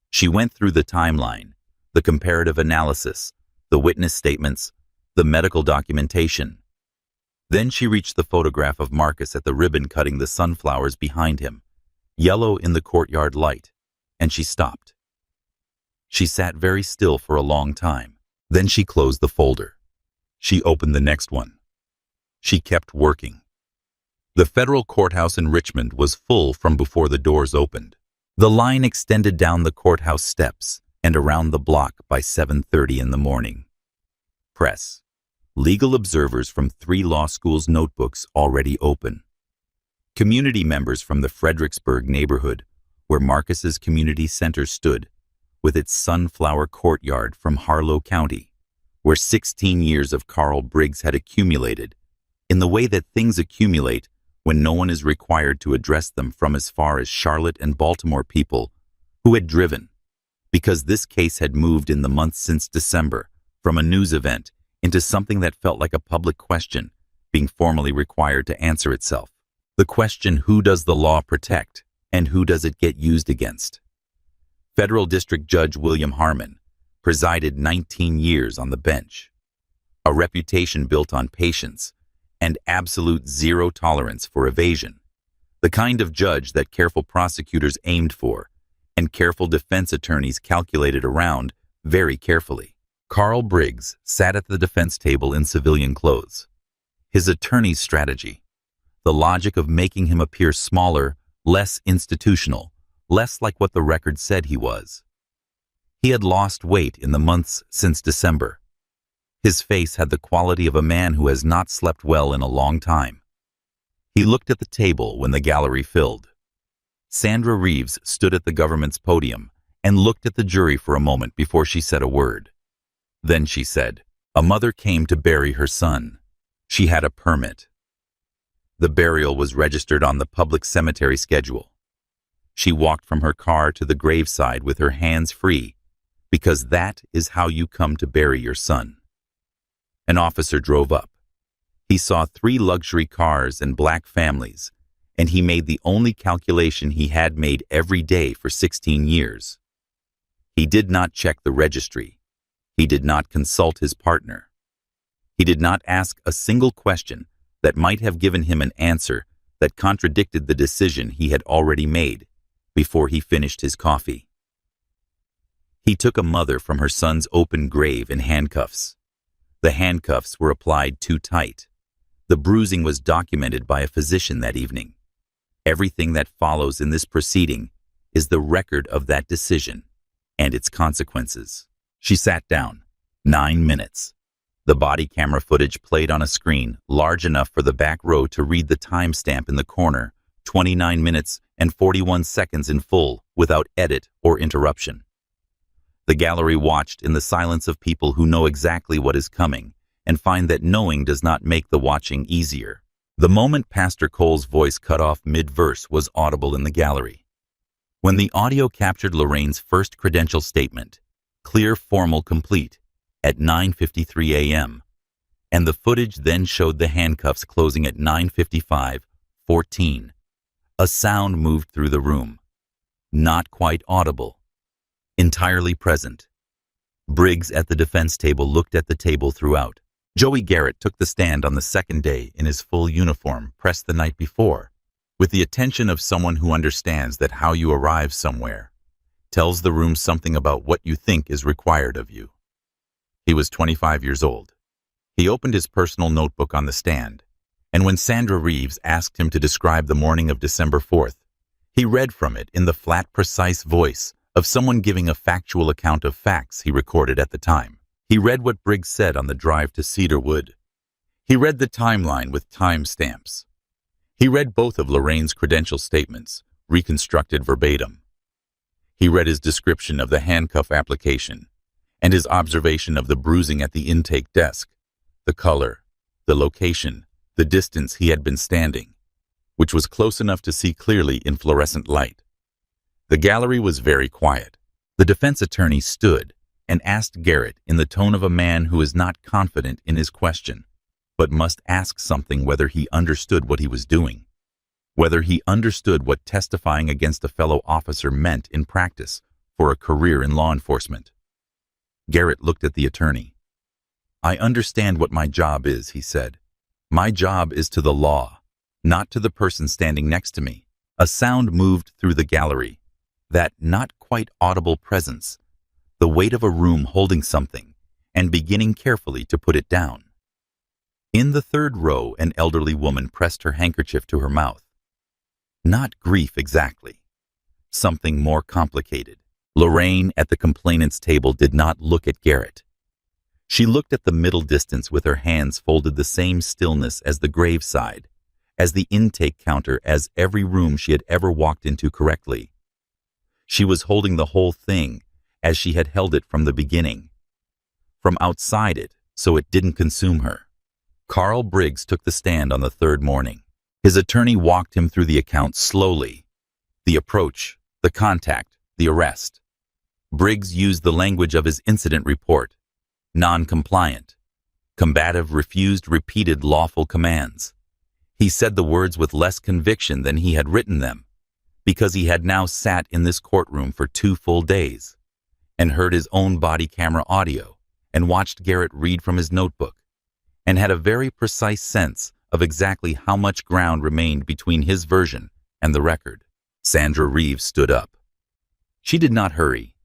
She went through the timeline, the comparative analysis, the witness statements, the medical documentation. Then she reached the photograph of Marcus at the ribbon cutting the sunflowers behind him. yellow in the courtyard light, and she stopped. She sat very still for a long time. Then she closed the folder. She opened the next one. She kept working. The federal courthouse in Richmond was full from before the doors opened. The line extended down the courthouse steps and around the block by 7:30 in the morning. Press. Legal observers from 3 law schools' notebooks already open. Community members from the Fredericksburg neighborhood, where Marcus's community center stood, with its sunflower courtyard from Harlow County, where 16 years of Carl Briggs had accumulated, in the way that things accumulate when no one is required to address them, from as far as Charlotte and Baltimore people who had driven, because this case had moved in the months since December from a news event into something that felt like a public question being formally required to answer itself. The question, who does the law protect and who does it get used against? Federal District Judge William Harmon presided 19 years on the bench, a reputation built on patience and absolute zero tolerance for evasion, the kind of judge that careful prosecutors aimed for and careful defense attorneys calculated around very carefully. Carl Briggs sat at the defense table in civilian clothes. His attorney's strategy, the logic of making him appear smaller, less institutional, less like what the record said he was. He had lost weight in the months since December. His face had the quality of a man who has not slept well in a long time. He looked at the table when the gallery filled. Sandra Reeves stood at the government's podium and looked at the jury for a moment before she said a word. Then she said, "A mother came to bury her son. She had a permit. The burial was registered on the public cemetery schedule. She walked from her car to the graveside with her hands free, because that is how you come to bury your son." An officer drove up. He saw 3 luxury cars and black families, and he made the only calculation he had made every day for 16 years. He did not check the registry. He did not consult his partner. He did not ask a single question that might have given him an answer that contradicted the decision he had already made before he finished his coffee. He took a mother from her son's open grave in handcuffs. The handcuffs were applied too tight. The bruising was documented by a physician that evening. Everything that follows in this proceeding is the record of that decision and its consequences. She sat down. 9 minutes. The body camera footage played on a screen large enough for the back row to read the timestamp in the corner, 29 minutes and 41 seconds in full, without edit or interruption. The gallery watched in the silence of people who know exactly what is coming and find that knowing does not make the watching easier. The moment Pastor Cole's voice cut off mid-verse was audible in the gallery. When the audio captured Lorraine's first credential statement, clear, formal, complete, at 9:53 a.m., and the footage then showed the handcuffs closing at 9:55:14, a sound moved through the room. Not quite audible. Entirely present. Briggs at the defense table looked at the table throughout. Joey Garrett took the stand on the second day in his full uniform, pressed the night before, with the attention of someone who understands that how you arrive somewhere tells the room something about what you think is required of you. He was 25 years old. He opened his personal notebook on the stand, and when Sandra Reeves asked him to describe the morning of December 4th, he read from it in the flat, precise voice of someone giving a factual account of facts he recorded at the time. He read what Briggs said on the drive to Cedarwood. He read the timeline with time stamps. He read both of Lorraine's credential statements, reconstructed verbatim. He read his description of the handcuff application and his observation of the bruising at the intake desk, the color, the location, the distance he had been standing, which was close enough to see clearly in fluorescent light. The gallery was very quiet. The defense attorney stood and asked Garrett in the tone of a man who is not confident in his question, but must ask something, whether he understood what he was doing, whether he understood what testifying against a fellow officer meant in practice for a career in law enforcement. Garrett looked at the attorney. "I understand what my job is," he said. "My job is to the law, not to the person standing next to me. A sound moved through the gallery, that not quite audible presence, the weight of a room holding something and beginning carefully to put it down. In the third row, an elderly woman pressed her handkerchief to her mouth. Not grief exactly. Something more complicated. Lorraine at the complainant's table did not look at Garrett. She looked at the middle distance with her hands folded, the same stillness as the graveside, as the intake counter, as every room she had ever walked into correctly. She was holding the whole thing as she had held it from the beginning. From outside it, so it didn't consume her. Carl Briggs took the stand on the third morning. His attorney walked him through the account slowly. The approach, the contact, the arrest. Briggs used the language of his incident report. Non-compliant. Combative, refused repeated lawful commands. He said the words with less conviction than he had written them, because he had now sat in this courtroom for 2 full days, and heard his own body camera audio, and watched Garrett read from his notebook, and had a very precise sense of exactly how much ground remained between his version and the record. Sandra Reeves stood up. She did not hurry.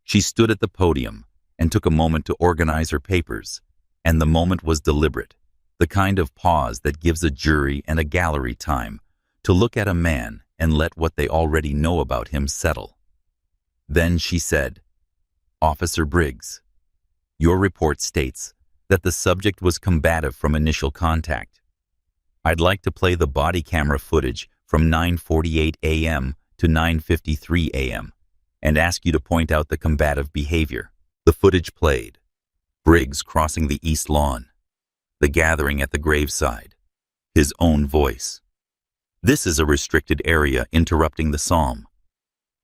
She stood at the podium and took a moment to organize her papers, and the moment was deliberate, the kind of pause that gives a jury and a gallery time to look at a man and let what they already know about him settle. Then she said, "Officer Briggs, your report states that the subject was combative from initial contact. I'd like to play the body camera footage from 9:48 a.m. to 9:53 a.m. and ask you to point out the combative behavior." The footage played. Briggs crossing the east lawn. The gathering at the graveside. His own voice. This is a restricted area interrupting the psalm.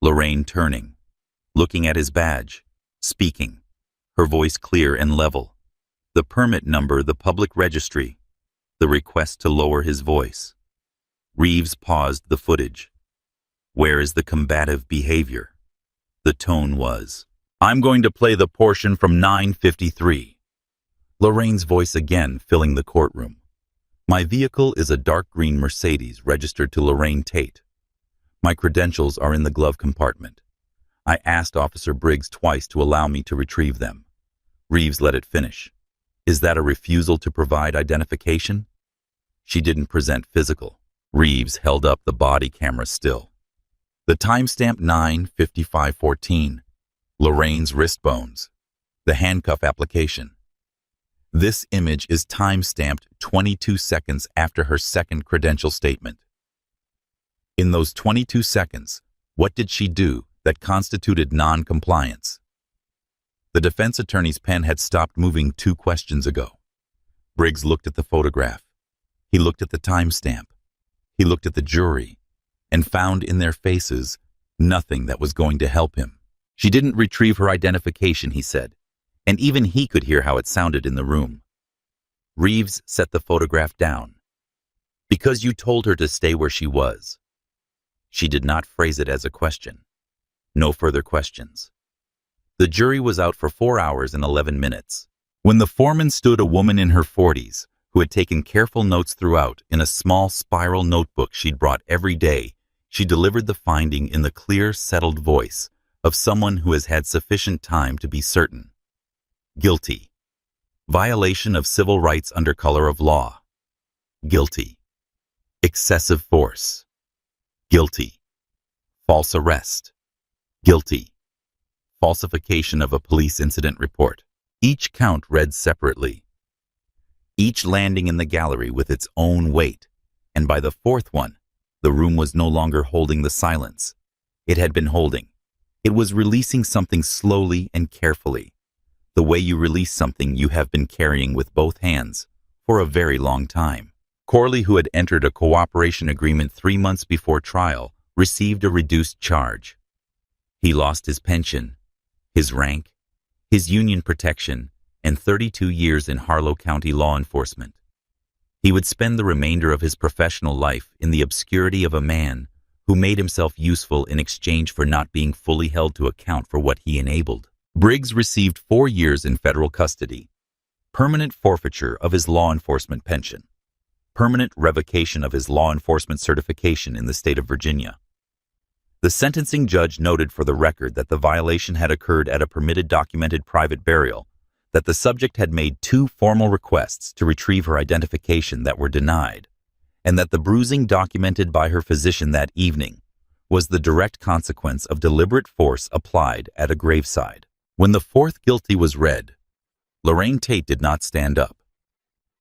Lorraine turning, looking at his badge, speaking, her voice clear and level. The permit number, the public registry, the request to lower his voice. Reeves paused the footage. Where is the combative behavior? The tone was, "I'm going to play the portion from 9:53. Lorraine's voice again filling the courtroom. "My vehicle is a dark green Mercedes registered to Lorraine Tate. My credentials are in the glove compartment. I asked Officer Briggs twice to allow me to retrieve them." Reeves let it finish. "Is that a refusal to provide identification?" She didn't present physical. Reeves held up the body camera still. The timestamp 9:55:14. Lorraine's wrist bones. The handcuff application. This image is time-stamped 22 seconds after her second credential statement. In those 22 seconds, what did she do that constituted non-compliance? The defense attorney's pen had stopped moving 2 questions ago. Briggs looked at the photograph. He looked at the timestamp. He looked at the jury and found in their faces nothing that was going to help him. "She didn't retrieve her identification," he said, and even he could hear how it sounded in the room. Reeves set the photograph down. "Because you told her to stay where she was." She did not phrase it as a question. No further questions. The jury was out for 4 hours and 11 minutes. When the foreman stood, a woman in her 40s, who had taken careful notes throughout in a small spiral notebook she'd brought every day, she delivered the finding in the clear, settled voice of someone who has had sufficient time to be certain. Guilty. Violation of civil rights under color of law. Guilty. Excessive force. Guilty. False arrest. Guilty. Falsification of a police incident report. Each count read separately. Each landing in the gallery with its own weight, and by the 4th one, the room was no longer holding the silence it had been holding. It was releasing something slowly and carefully, the way you release something you have been carrying with both hands for a very long time. Corley, who had entered a cooperation agreement 3 months before trial, received a reduced charge. He lost his pension, his rank, his union protection, and 32 years in Harlow County law enforcement. He would spend the remainder of his professional life in the obscurity of a man who made himself useful in exchange for not being fully held to account for what he enabled. Briggs received 4 years in federal custody, permanent forfeiture of his law enforcement pension, permanent revocation of his law enforcement certification in the state of Virginia. The sentencing judge noted for the record that the violation had occurred at a permitted documented private burial, that the subject had made 2 formal requests to retrieve her identification that were denied, and that the bruising documented by her physician that evening was the direct consequence of deliberate force applied at a graveside. When the 4th guilty was read, Lorraine Tate did not stand up.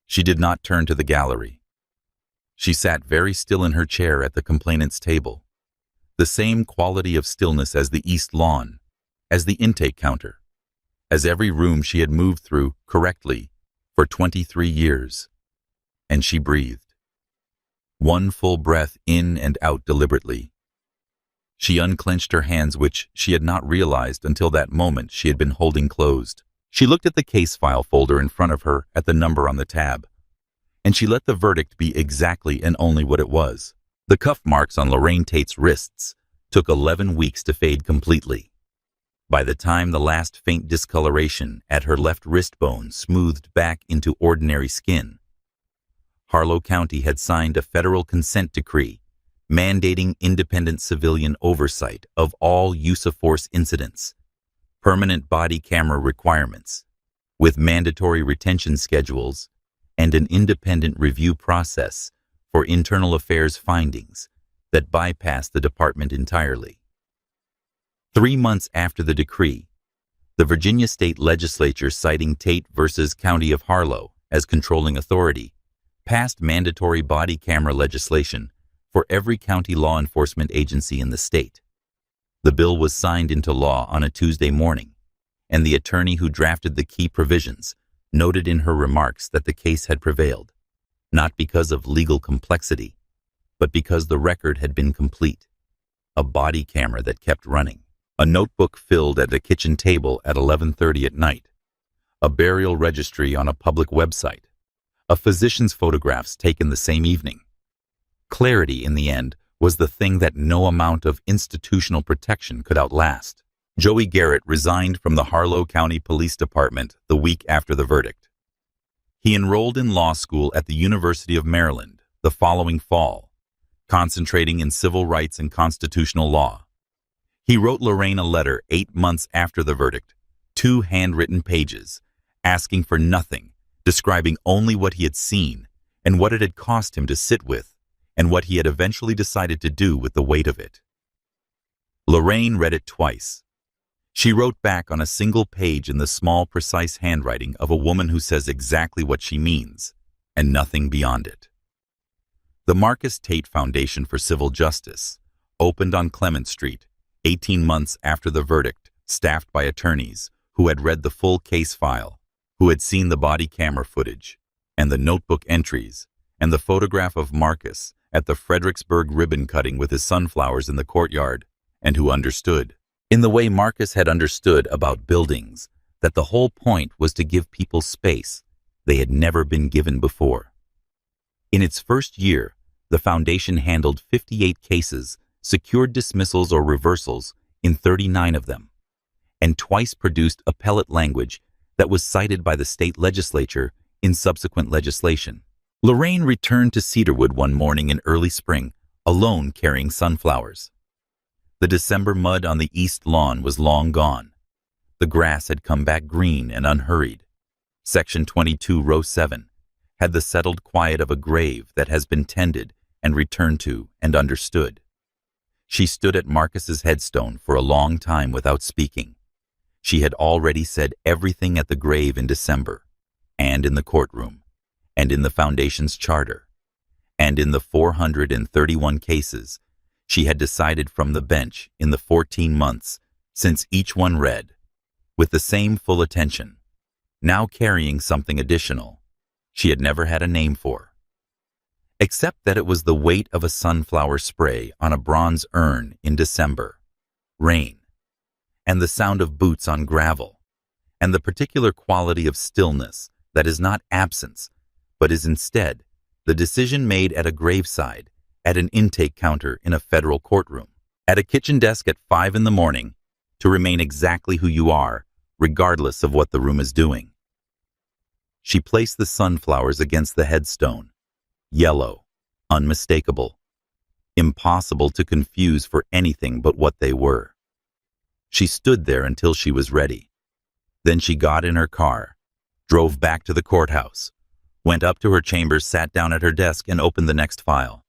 She did not turn to the gallery. She sat very still in her chair at the complainant's table, the same quality of stillness as the east lawn, as the intake counter, as every room she had moved through correctly for 23 years. And she breathed. 1 full breath in and out deliberately. She unclenched her hands, which she had not realized until that moment she had been holding closed. She looked at the case file folder in front of her at the number on the tab, and she let the verdict be exactly and only what it was. The cuff marks on Lorraine Tate's wrists took 11 weeks to fade completely. By the time the last faint discoloration at her left wrist bone smoothed back into ordinary skin, Harlow County had signed a federal consent decree mandating independent civilian oversight of all use-of-force incidents, permanent body camera requirements, with mandatory retention schedules and an independent review process for internal affairs findings that bypassed the department entirely. 3 months after the decree, the Virginia State Legislature, citing Tate versus County of Harlow as controlling authority, passed mandatory body camera legislation for every county law enforcement agency in the state. The bill was signed into law on a Tuesday morning, and the attorney who drafted the key provisions noted in her remarks that the case had prevailed, not because of legal complexity, but because the record had been complete. A body camera that kept running, a notebook filled at a kitchen table at 11:30 at night, a burial registry on a public website, a physician's photographs taken the same evening. Clarity, in the end, was the thing that no amount of institutional protection could outlast. Joey Garrett resigned from the Harlow County Police Department the week after the verdict. He enrolled in law school at the University of Maryland the following fall, concentrating in civil rights and constitutional law. He wrote Lorraine a letter 8 months after the verdict, 2 handwritten pages, asking for nothing, describing only what he had seen and what it had cost him to sit with, and what he had eventually decided to do with the weight of it. Lorraine read it twice. She wrote back on a single page in the small, precise handwriting of a woman who says exactly what she means, and nothing beyond it. The Marcus Tate Foundation for Civil Justice opened on Clement Street 18 months after the verdict, staffed by attorneys who had read the full case file, who had seen the body camera footage, and the notebook entries, and the photograph of Marcus at the Fredericksburg ribbon cutting with his sunflowers in the courtyard, and who understood, in the way Marcus had understood about buildings, that the whole point was to give people space they had never been given before. In its first year, the foundation handled 58 cases, secured dismissals or reversals in 39 of them, and twice produced appellate language that was cited by the state legislature in subsequent legislation. Lorraine returned to Cedarwood one morning in early spring, alone carrying sunflowers. The December mud on the east lawn was long gone. The grass had come back green and unhurried. Section 22, row 7, had the settled quiet of a grave that has been tended and returned to and understood. She stood at Marcus's headstone for a long time without speaking. She had already said everything at the grave in December, and in the courtroom, and in the foundation's charter, and in the 431 cases she had decided from the bench in the 14 months since each one read, with the same full attention, now carrying something additional she had never had a name for, except that it was the weight of a sunflower spray on a bronze urn in December, rain, and the sound of boots on gravel, and the particular quality of stillness that is not absence, but is instead the decision made at a graveside, at an intake counter in a federal courtroom, at a kitchen desk at 5 in the morning, to remain exactly who you are, regardless of what the room is doing. She placed the sunflowers against the headstone, Yellow, unmistakable, impossible to confuse for anything but what they were. She stood there until she was ready. Then she got in her car, drove back to the courthouse, went up to her chambers, sat down at her desk, and opened the next file.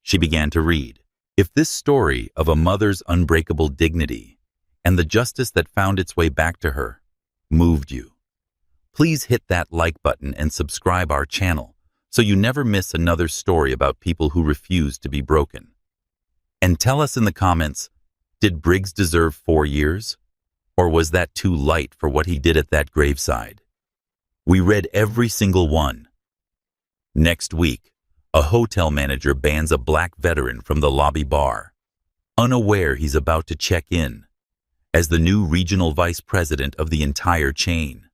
She began to read. If this story of a mother's unbreakable dignity and the justice that found its way back to her moved you, please hit that like button and subscribe our channel so you never miss another story about people who refuse to be broken. And tell us in the comments, did Briggs deserve 4 years? Or was that too light for what he did at that graveside? We read every single one. Next week, a hotel manager bans a black veteran from the lobby bar, unaware he's about to check in as the new regional vice president of the entire chain.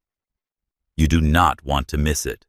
You do not want to miss it.